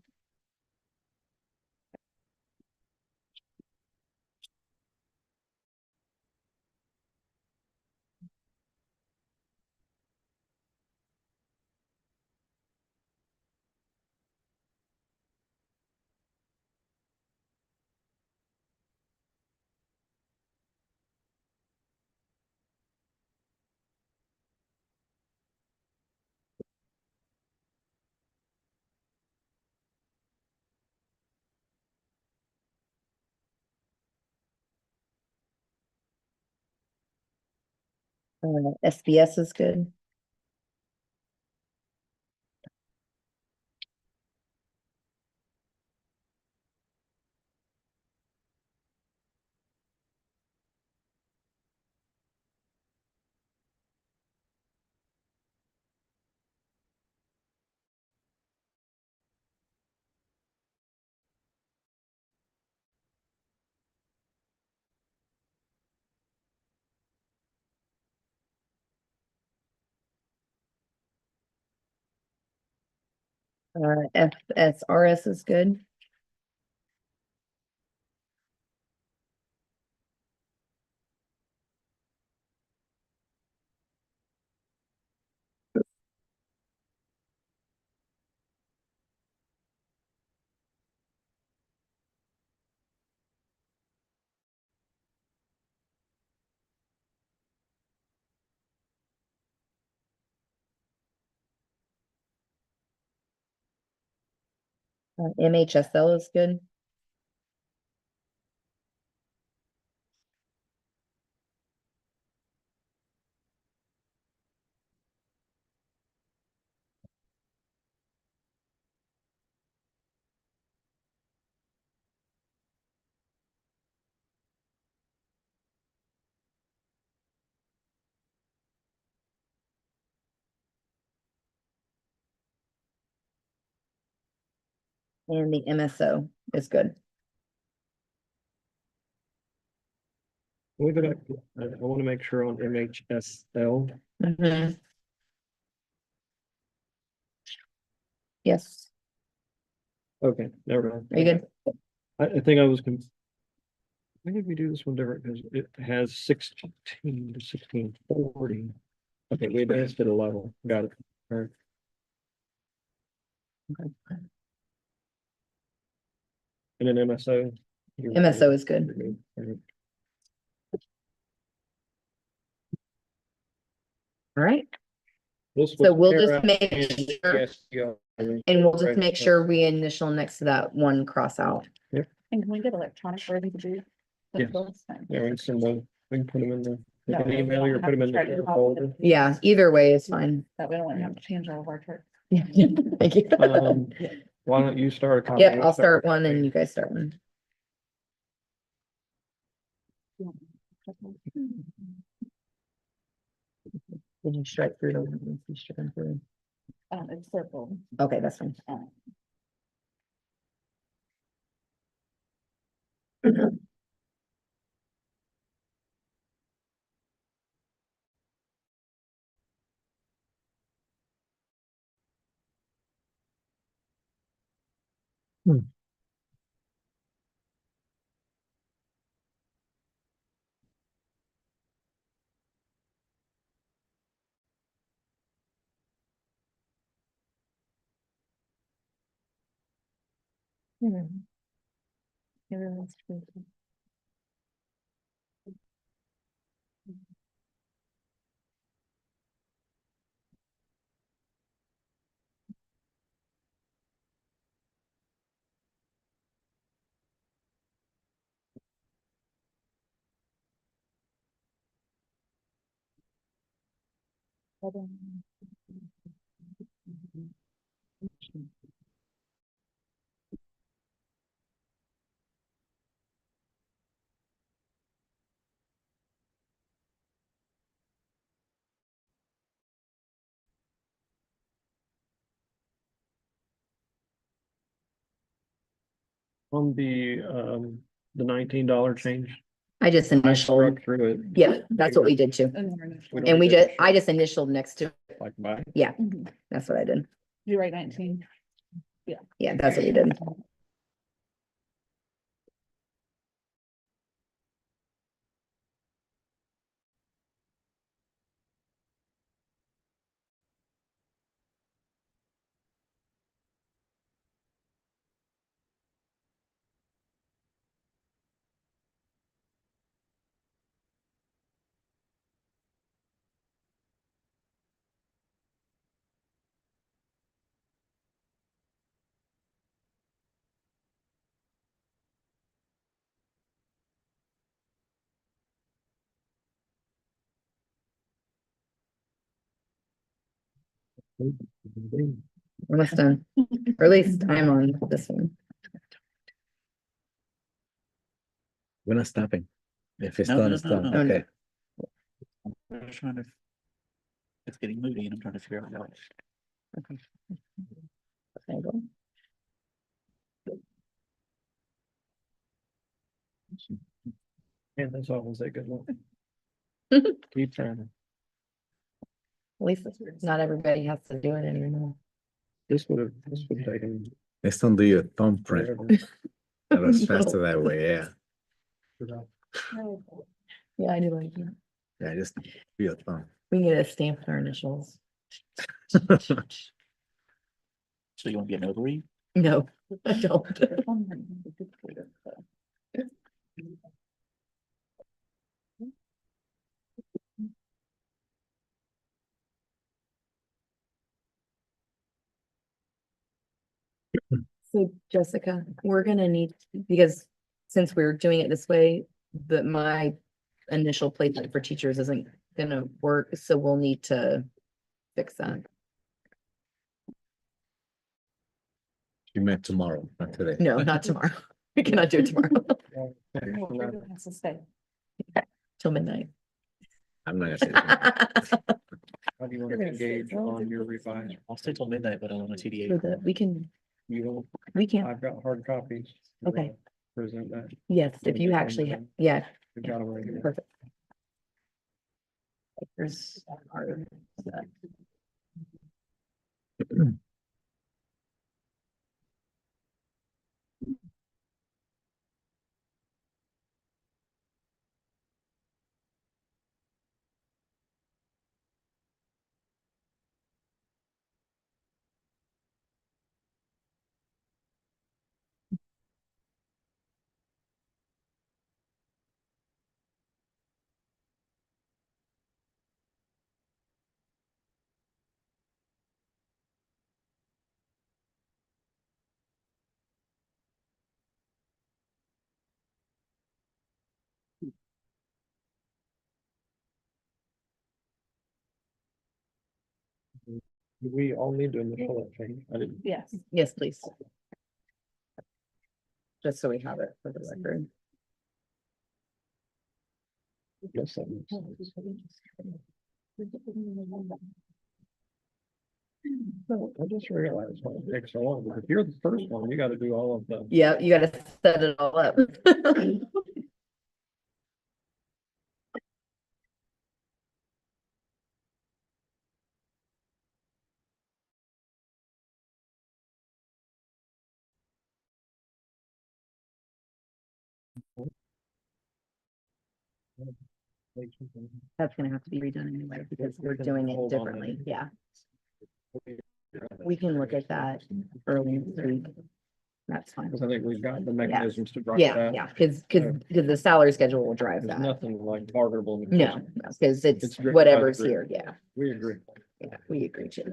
Speaker 1: SBS is good. FSRS is good. MHSL is good. And the MSO is good.
Speaker 4: We go back, I want to make sure on MHSL.
Speaker 1: Mhm. Yes,
Speaker 4: Okay, never mind.
Speaker 1: are you good?
Speaker 4: I think I was. Why did we do this one different? Because it has 16 to 1640. Okay, we advanced it a level. Got it. All right. And then MSO.
Speaker 1: MSO is good.
Speaker 4: All right.
Speaker 1: All right,
Speaker 4: This
Speaker 1: so
Speaker 4: was
Speaker 1: we'll
Speaker 4: fair
Speaker 1: just
Speaker 4: out
Speaker 1: make
Speaker 4: and
Speaker 1: sure,
Speaker 4: yes, yeah.
Speaker 1: and we'll just
Speaker 4: Right.
Speaker 1: make sure we initial next to that one cross out.
Speaker 5: And can we get electronic ready to do?
Speaker 4: Yes. Yeah, we can send them, we can put them in the, we
Speaker 5: That
Speaker 4: can
Speaker 5: way we
Speaker 4: email
Speaker 5: don't
Speaker 4: you or
Speaker 5: have
Speaker 4: put them
Speaker 5: to
Speaker 4: in
Speaker 5: try to
Speaker 4: the
Speaker 5: copy
Speaker 4: folder.
Speaker 5: them.
Speaker 1: Yeah, either way is fine.
Speaker 5: That we don't have to change all of our charts.
Speaker 1: Thank you.
Speaker 4: Why don't you start a copy?
Speaker 1: Yep, I'll start one and you guys start one. Did you strike through the ones you struck through?
Speaker 5: It's circled.
Speaker 1: Okay, that's fine.
Speaker 5: Everyone's free.
Speaker 4: On the $19 change.
Speaker 1: I just
Speaker 4: I
Speaker 1: initialed.
Speaker 4: struck through it.
Speaker 1: Yeah, that's what we did too.
Speaker 4: We don't
Speaker 1: And we
Speaker 4: need to
Speaker 1: just, I just initialed next to,
Speaker 4: Like by,
Speaker 1: that's what I did.
Speaker 5: You write 19.
Speaker 1: Yeah, that's what you did. Almost done, or at least I'm on this one.
Speaker 8: We're not stopping. If it's
Speaker 6: No,
Speaker 8: done,
Speaker 6: no,
Speaker 8: it's
Speaker 6: no,
Speaker 8: done.
Speaker 6: no.
Speaker 8: Okay.
Speaker 6: I'm trying to. It's getting moody and I'm trying to figure out what.
Speaker 1: Angle.
Speaker 4: And that's always a good one. Keep trying.
Speaker 1: At least not everybody has to do it anymore.
Speaker 4: This would have taken.
Speaker 8: Next time do your thumbprint.
Speaker 4: forever.
Speaker 8: That was faster that way, yeah.
Speaker 1: Yeah, I do like that.
Speaker 8: Yeah, just do your thumb.
Speaker 1: We can get a stamp with our initials.
Speaker 6: So you want to be a notary?
Speaker 1: No, I don't. So Jessica, we're gonna need, because since we're doing it this way, that my initial placement for teachers isn't gonna work, so we'll need to fix that.
Speaker 8: You meant tomorrow, not today.
Speaker 1: No, not tomorrow. We cannot do it tomorrow
Speaker 5: Has to stay.
Speaker 1: till midnight.
Speaker 8: I'm not gonna say that.
Speaker 4: How do you want to engage on your revised?
Speaker 6: I'll stay till midnight, but I want a
Speaker 1: For
Speaker 6: TDA.
Speaker 1: the, we can,
Speaker 4: You
Speaker 1: we
Speaker 4: don't,
Speaker 1: can,
Speaker 4: I've got hard copies.
Speaker 1: Okay.
Speaker 4: Present that.
Speaker 1: yes, if you actually, yeah,
Speaker 4: We've got them right here.
Speaker 1: perfect. There's our.
Speaker 4: Do we all need to initial that change? I didn't.
Speaker 5: Yes.
Speaker 1: Yes, please. Just so we have it for the record.
Speaker 4: Guess that makes sense. No, I just realized why it takes so long, because if you're the first one, you gotta do all of the.
Speaker 1: Yeah, you gotta set it all up. That's gonna have to be redone anyway, because we're doing it
Speaker 4: Hold on.
Speaker 1: differently, yeah. We can look at that early next week. That's fine.
Speaker 4: Because I think we've got the mechanisms to drive
Speaker 1: Yeah,
Speaker 4: that.
Speaker 1: yeah, because the salary schedule will drive
Speaker 4: There's
Speaker 1: that.
Speaker 4: nothing like targetable.
Speaker 1: No, because it's
Speaker 4: It's driven by
Speaker 1: whatever's
Speaker 4: the grid.
Speaker 1: here, yeah,
Speaker 4: We agree.
Speaker 1: yeah, we agree to.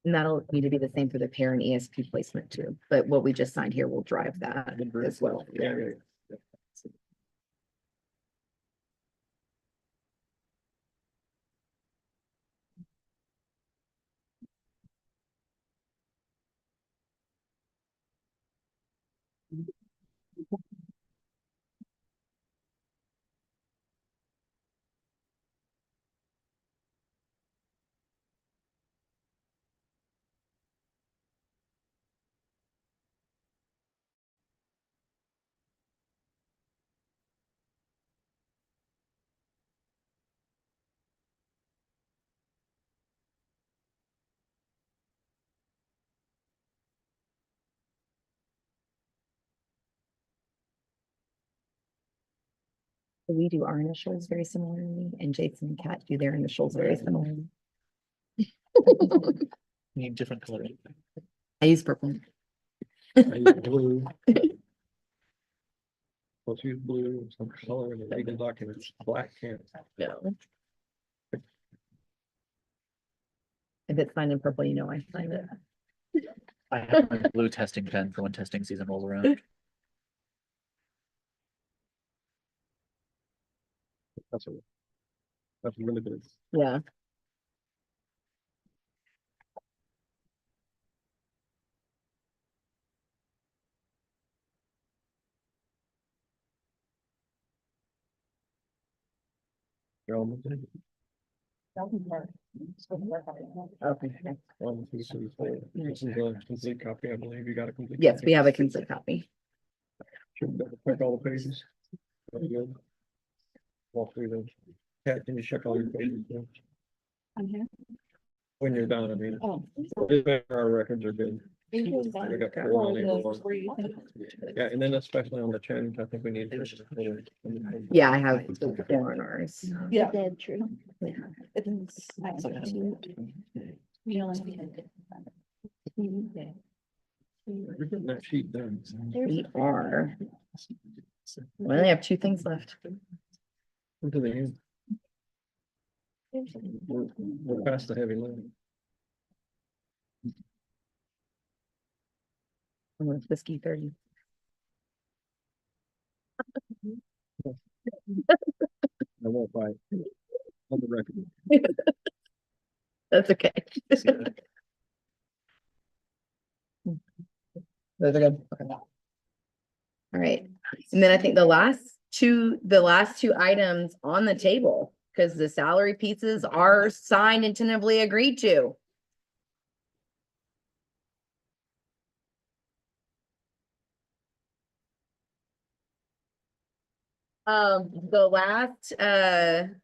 Speaker 1: And that'll need to be the same for the parent ESP placement too, but what we just signed here will drive that as well.
Speaker 4: Yeah, yeah, yeah.
Speaker 1: We do our initials very similarly, and Jason and Kat do their initials very similarly.
Speaker 6: Need different coloring.
Speaker 1: I use purple.
Speaker 4: I use blue. Let's use blue, some color in the legal documents, black can't.
Speaker 1: No. If it's signed in purple, you know I signed it.
Speaker 6: I have my blue testing pen for when testing season rolls around.
Speaker 4: That's a. That's really good.
Speaker 1: Yeah.
Speaker 4: You're almost there. Okay. One, two, three, four. This is a complete copy, I believe. You got a complete.
Speaker 1: Yes,
Speaker 4: copy?
Speaker 1: we have a complete copy.
Speaker 4: Should double check all the pages. Very good. Walk through them. Kat, can you check all your pages? yeah?
Speaker 5: I'm here.
Speaker 4: When you're done, I mean.
Speaker 5: Oh.
Speaker 4: Just make sure our records are good. We got four on there. Yeah, and then especially on the change, I think we need.
Speaker 1: Yeah, I have four on ours.
Speaker 5: Yeah.
Speaker 7: True.
Speaker 5: It's.
Speaker 4: You're getting that sheet done.
Speaker 1: We are. We only have two things left.
Speaker 4: Into the end. We're past the heavy load.
Speaker 1: Whiskey 30.
Speaker 4: I won't fight. On the record.
Speaker 1: That's okay. Those are good. Okay. All right. And then I think the last two items on the table, because the salary pieces are signed and tentatively agreed to. The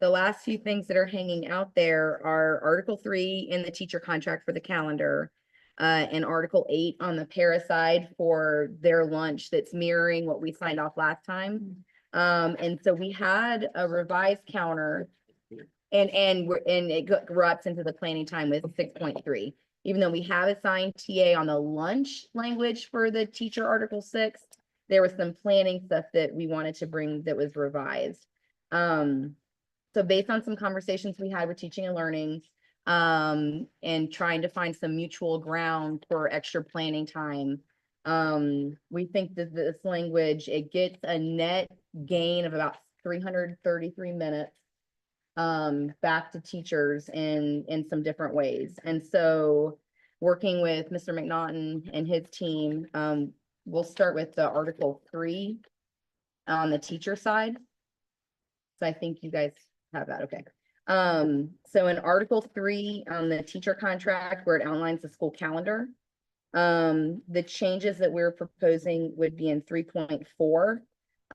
Speaker 1: last few things that are hanging out there are Article 3 in the teacher contract for the calendar. And Article 8 on the para side for their lunch that's mirroring what we signed off last time. And so we had a revised counter and it erupts into the planning time with 6.3. Even though we have assigned TA on the lunch language for the teacher Article 6, there was some planning stuff that we wanted to bring that was revised. So based on some conversations we had with teaching and learning, and trying to find some mutual ground for extra planning time, we think that this language, it gets a net gain of about 333 minutes back to teachers in some different ways. And so working with Mr. McNaughton and his team, we'll start with the Article 3 on the teacher side. So I think you guys have that, okay. So in Article 3 on the teacher contract, where it outlines the school calendar, the changes that we're proposing would be in 3.4.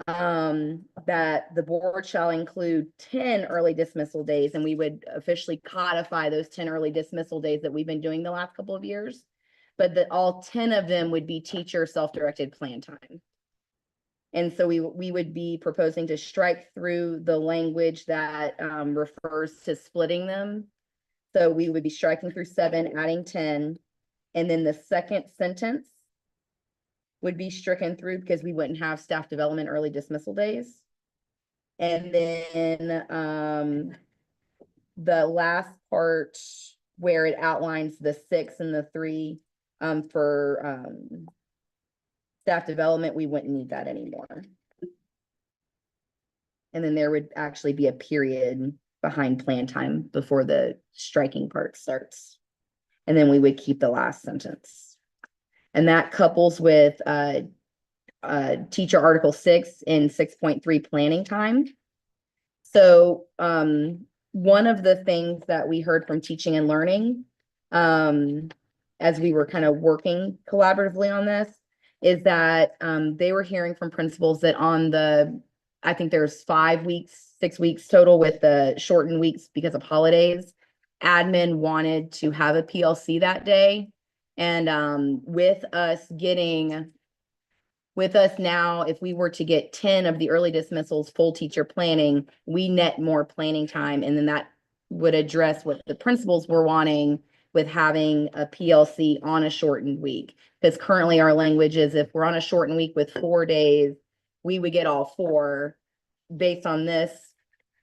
Speaker 1: That the board shall include 10 early dismissal days, and we would officially codify those 10 early dismissal days that we've been doing the last couple of years, but that all 10 of them would be teacher self-directed plan time. And so we would be proposing to strike through the language that refers to splitting them. So we would be striking through 7, adding 10, and then the second sentence would be stricken through because we wouldn't have staff development early dismissal days. And then the last part where it outlines the 6 and the 3 for staff development, we wouldn't need that anymore. And then there would actually be a period behind plan time before the striking part starts. And then we would keep the last sentence. And that couples with teacher Article 6 in 6.3 planning time. So one of the things that we heard from teaching and learning as we were kind of working collaboratively on this is that they were hearing from principals that on the, I think there's 5 weeks, 6 weeks total with the shortened weeks because of holidays, admin wanted to have a PLC that day. And with us getting with us now, if we were to get 10 of the early dismissals, full teacher planning, we net more planning time, and then that would address what the principals were wanting with having a PLC on a shortened week. Because currently our language is if we're on a shortened week with 4 days, we would get all 4. Based on this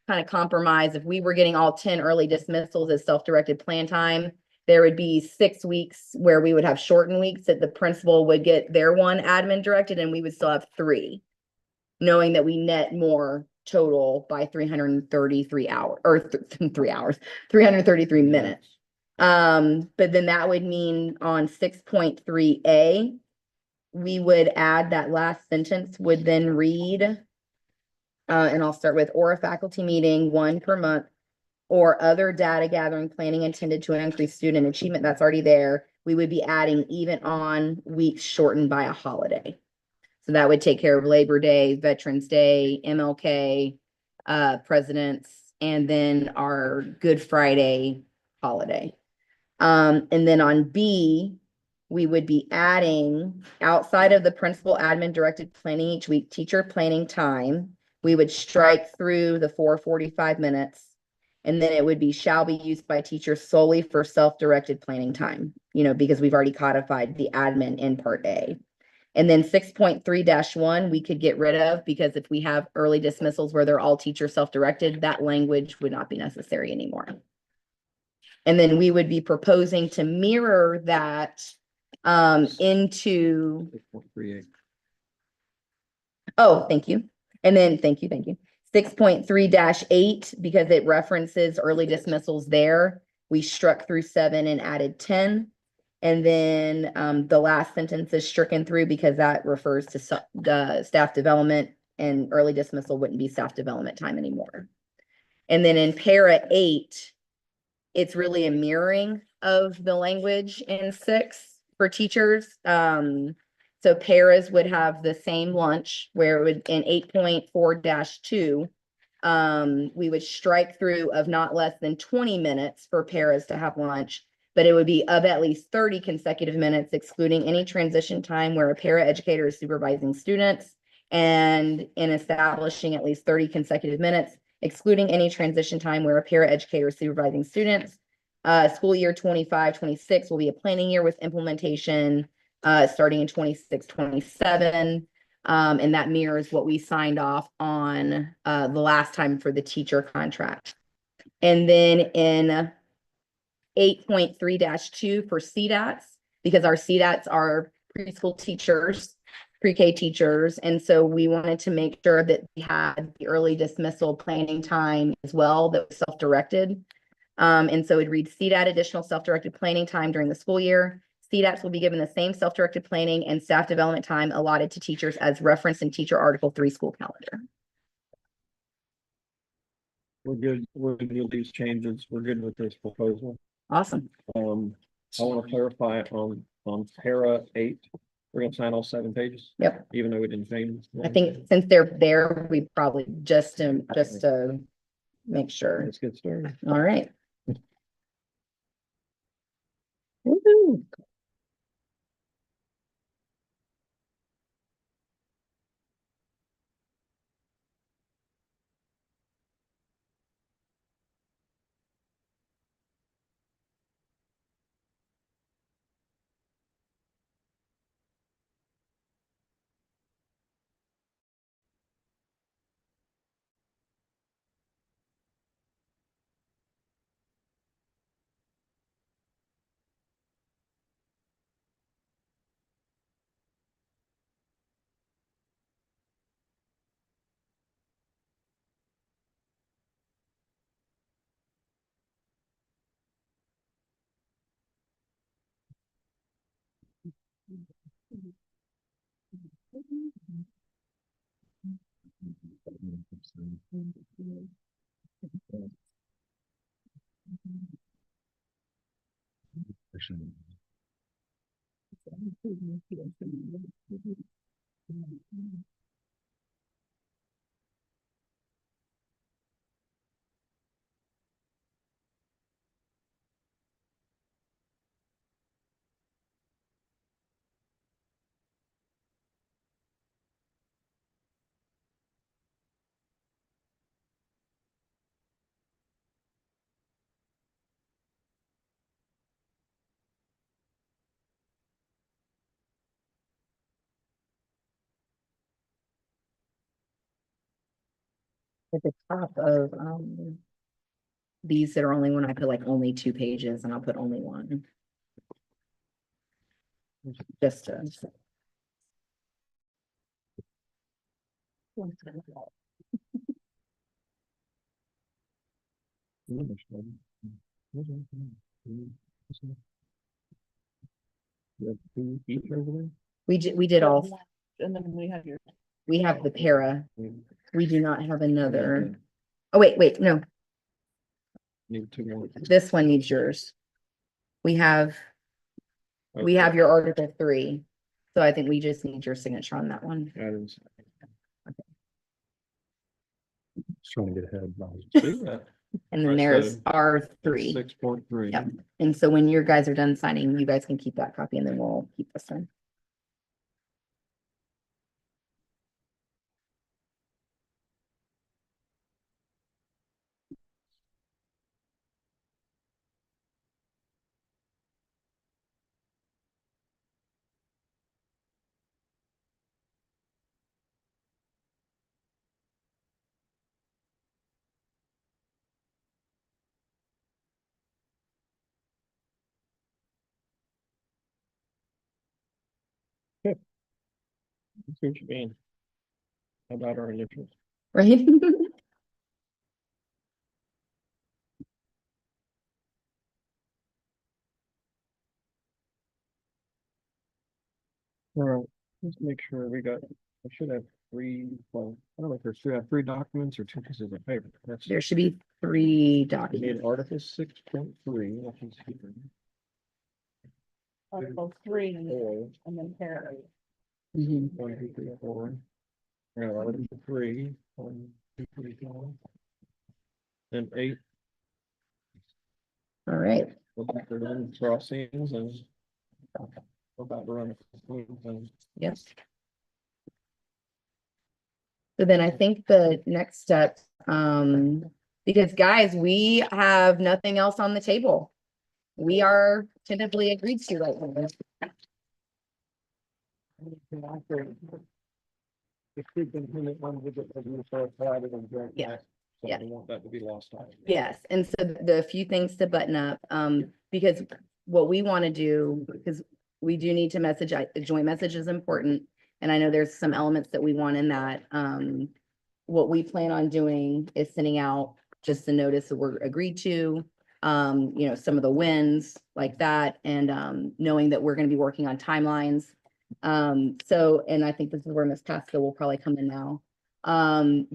Speaker 1: kind of compromise, if we were getting all 10 early dismissals as self-directed plan time, there would be 6 weeks where we would have shortened weeks that the principal would get their one admin directed, and we would still have 3, knowing that we net more total by 333 hours, or 3 hours, 333 minutes. But then that would mean on 6.3A, we would add that last sentence would then read, and I'll start with, or a faculty meeting 1 per month, or other data gathering planning intended to increase student achievement. That's already there. We would be adding even on weeks shortened by a holiday. So that would take care of Labor Day, Veterans Day, MLK, Presidents, and then our Good Friday holiday. And then on B, we would be adding, outside of the principal admin directed planning each week, teacher planning time, we would strike through the 4:45 minutes. And then it would be shall be used by teachers solely for self-directed planning time, because we've already codified the admin in part A. And then 6.3-1, we could get rid of, because if we have early dismissals where they're all teacher self-directed, that language would not be necessary anymore. And then we would be proposing to mirror that into,
Speaker 4: 6.38.
Speaker 1: oh, thank you. And then, thank you. 6.3-8, because it references early dismissals there. We struck through 7 and added 10. And then the last sentence is stricken through because that refers to the staff development, and early dismissal wouldn't be staff development time anymore. And then in para 8, it's really a mirroring of the language in 6 for teachers. So paras would have the same lunch, where it would, in 8.4-2, we would strike through of not less than 20 minutes for paras to have lunch, but it would be of at least 30 consecutive minutes, excluding any transition time where a para educator is supervising students, and in establishing at least 30 consecutive minutes, excluding any transition time where a para educator is supervising students. School year 25-26 will be a planning year with implementation starting in 26-27. And that mirrors what we signed off on the last time for the teacher contract. And then in 8.3-2 for CDATs, because our CDATs are preschool teachers, pre-K teachers. And so we wanted to make sure that we had the early dismissal planning time as well that was self-directed. And so it reads CDAT additional self-directed planning time during the school year. CDATs will be given the same self-directed planning and staff development time allotted to teachers as referenced in Teacher Article 3 school calendar.
Speaker 4: We're good. We're good with these changes. We're good with this proposal.
Speaker 1: Awesome.
Speaker 4: I want to clarify on para 8, we're gonna sign all 7 pages.
Speaker 1: Yep.
Speaker 4: Even though we didn't change.
Speaker 1: I think since they're there, we probably just to make sure.
Speaker 4: Let's get started.
Speaker 1: All right. Woo-hoo. at the top of, these that are only one, I put like only 2 pages and I'll put only one. Just to. We did all,
Speaker 5: And then we have your.
Speaker 1: we have the para, we do not have another. Oh, wait, no,
Speaker 4: Need 2 more.
Speaker 1: this one needs yours. We have your Article 3. So I think we just need your signature on that one.
Speaker 4: Items.
Speaker 2: Just trying to get ahead.
Speaker 4: See that?
Speaker 1: And then
Speaker 4: Right,
Speaker 1: there's
Speaker 4: so
Speaker 1: R3.
Speaker 4: 6.3.
Speaker 1: Yep. And so when your guys are done signing, you guys can keep that copy and then we'll keep this one.
Speaker 4: See what you mean. How about our initials?
Speaker 1: Right?
Speaker 4: All right, let's make sure we got, I should have 3, well, I don't know if there's 3, I have 3 documents or 2 pieces of paper. That's,
Speaker 1: There should be 3
Speaker 4: we need
Speaker 1: documents.
Speaker 4: Article 6.3, which is here.
Speaker 5: Article 3
Speaker 4: 4,
Speaker 5: and then para.
Speaker 1: Mhm.
Speaker 4: 1, 2, 3, 4. Yeah, Article 3, 1, 2, 3, 4. And 8,
Speaker 1: All right.
Speaker 4: we'll back to run crossings and go back to run. And
Speaker 1: Yes. So then I think the next step, because guys, we have nothing else on the table. We are tentatively agreed to right now.
Speaker 4: The superintendent wanted to get the review for a private and joint
Speaker 1: Yeah,
Speaker 4: tax, so
Speaker 1: yeah.
Speaker 4: I don't want that to be lost on.
Speaker 1: Yes, and so the few things to button up, because what we want to do, because we do need to message, the joint message is important. And I know there's some elements that we want in that. What we plan on doing is sending out just a notice that we're agreed to. Some of the wins like that, and knowing that we're gonna be working on timelines. And I think this is where Ms. Pasco will probably come in now.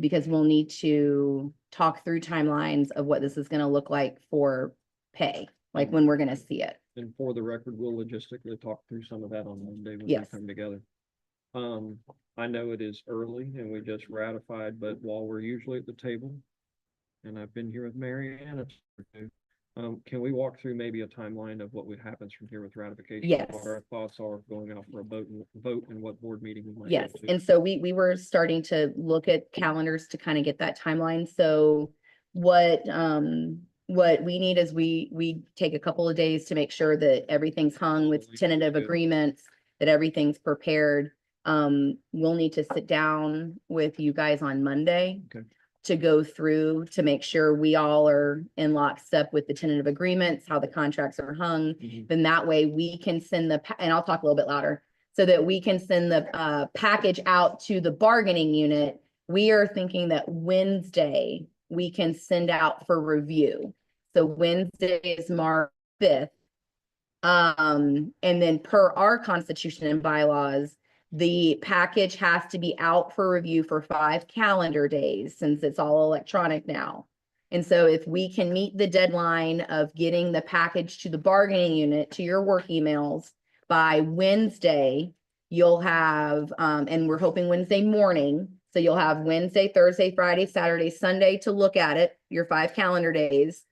Speaker 1: Because we'll need to talk through timelines of what this is gonna look like for pay, like when we're gonna see it.
Speaker 4: And for the record, we'll logistically talk through some of that on Monday when we
Speaker 1: Yes.
Speaker 4: come together. I know it is early and we just ratified, but while we're usually at the table, and I've been here with Mary Ann, can we walk through maybe a timeline of what would happens from here with ratification?
Speaker 1: Yes.
Speaker 4: What our thoughts are going out for a vote and what board meeting we might.
Speaker 1: Yes,
Speaker 4: go to.
Speaker 1: and so we were starting to look at calendars to kind of get that timeline. So what we need is we take a couple of days to make sure that everything's hung with tentative
Speaker 4: Good.
Speaker 1: agreements, that everything's prepared. We'll need to sit down with you guys on Monday.
Speaker 4: Okay.
Speaker 1: To go through to make sure we all are in lockstep with the tentative agreements, how the contracts are hung.
Speaker 4: Mhm.
Speaker 1: Then that way we can send and I'll talk a little bit louder, so that we can send the package out to the bargaining unit. We are thinking that Wednesday we can send out for review. So Wednesday is March 5th. And then per our constitution and bylaws, the package has to be out for review for 5 calendar days, since it's all electronic now. And so if we can meet the deadline of getting the package to the bargaining unit, to your work emails by Wednesday, you'll have, and we're hoping Wednesday morning. So you'll have Wednesday, Thursday, Friday, Saturday, Sunday to look at it, your 5 calendar days,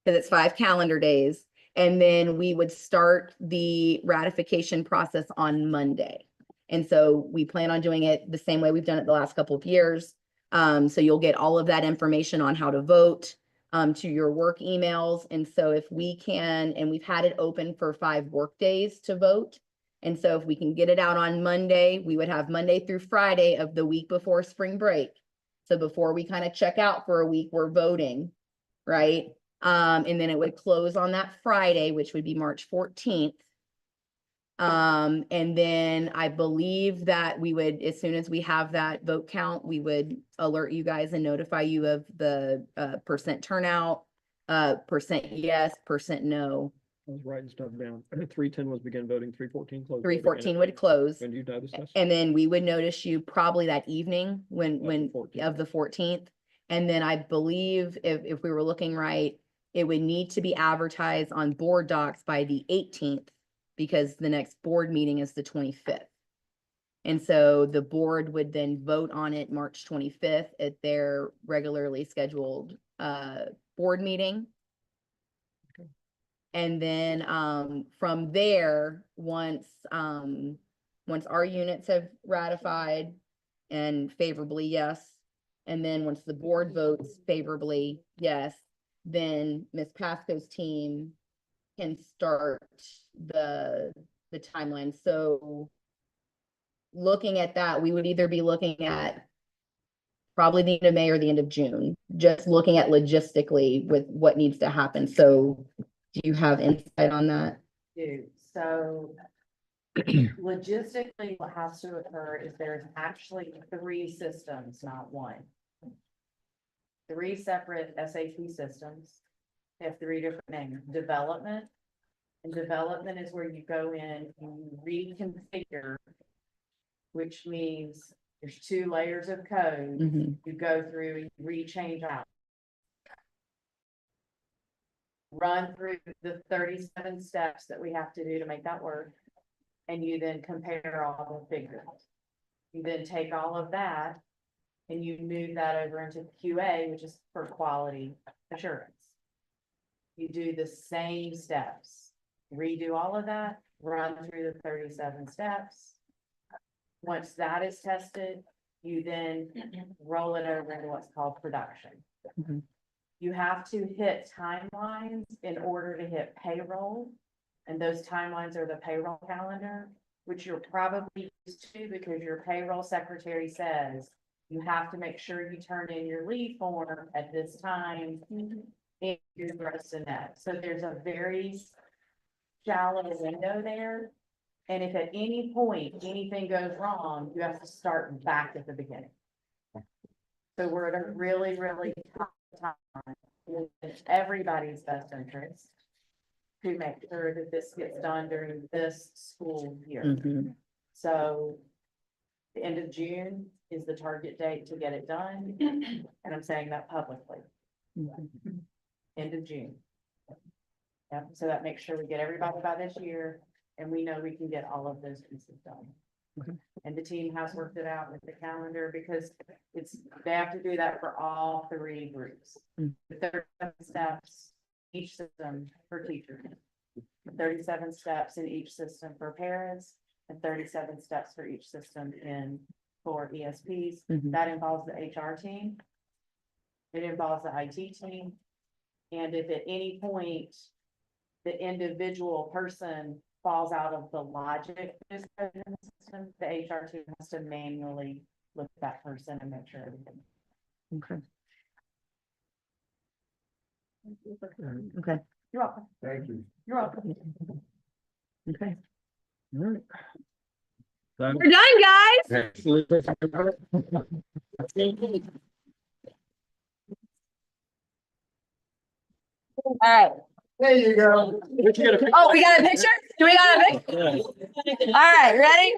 Speaker 1: because it's 5 calendar days. And then we would start the ratification process on Monday. And so we plan on doing it the same way we've done it the last couple of years. So you'll get all of that information on how to vote to your work emails. And so if we can, and we've had it open for 5 work days to vote. And so if we can get it out on Monday, we would have Monday through Friday of the week before spring break So before we kind of check out for a week, we're voting, right? And then it would close on that Friday, which would be March 14th. And then I believe that we would, as soon as we have that vote count, we would alert you guys and notify you of the percent turnout, percent yes, percent no.
Speaker 4: I was writing stuff down. 310 was begin voting, 314 closed.
Speaker 1: 314 would close.
Speaker 4: When do you notice this?
Speaker 1: And then we would notice you probably that evening
Speaker 4: Of the 14th.
Speaker 1: of the 14th. And then I believe if we were looking right, it would need to be advertised on board docs by the 18th because the next board meeting is the 25th. And so the board would then vote on it March 25th at their regularly scheduled board meeting. And then from there, once our units have ratified and favorably, yes. And then once the board votes favorably, yes, then Ms. Pasco's team can start the timeline. So looking at that, we would either be looking at probably the end of May or the end of June, just looking at logistically with what needs to happen. So do you have insight on that?
Speaker 7: So logistically, what has to occur is there's actually 3 systems, not 1. 3 separate SAP systems. They have 3 different names. Development. And development is where you go in and you reconfigure, which means there's 2 layers of code.
Speaker 1: Mhm.
Speaker 7: You go through and you rechange out. Run through the 37 steps that we have to do to make that work. And you then compare all the figures. You then take all of that and you move that over into QA, which is for quality assurance. You do the same steps, redo all of that, run through the 37 steps. Once that is tested, you then roll it over into what's called production.
Speaker 1: Mhm.
Speaker 7: You have to hit timelines in order to hit payroll. And those timelines are the payroll calendar, which you're probably used to because your payroll secretary says you have to make sure you turn in your leave form at this time. And your gross to net. So there's a very shallow window there. And if at any point anything goes wrong, you have to start back at the beginning. So we're at a really, really tough time. It's everybody's best interest to make sure that this gets done during this school year.
Speaker 1: Mhm.
Speaker 7: So the end of June is the target date to get it done. And I'm saying that publicly,
Speaker 1: Mhm.
Speaker 7: end of June. Yep, so that makes sure we get everybody by this year and we know we can get all of those pieces done.
Speaker 1: Okay.
Speaker 7: And the team has worked it out with the calendar because they have to do that for all 3 groups.
Speaker 1: Mm.
Speaker 7: 37 steps, each system for teachers. 37 steps in each system for parents and 37 steps for each system for ESPs.
Speaker 1: Mhm.
Speaker 7: That involves the HR team. It involves the IT team. And if at any point the individual person falls out of the logic in the system, the HR team has to manually look at that person and make sure everything.
Speaker 1: Okay. Okay.
Speaker 7: You're welcome.
Speaker 8: Thank you.
Speaker 7: You're welcome.
Speaker 1: Okay.
Speaker 4: All right.
Speaker 1: We're done, guys. All right.
Speaker 8: There you go.
Speaker 1: Oh, we got a picture? Do we got a picture? All right, ready?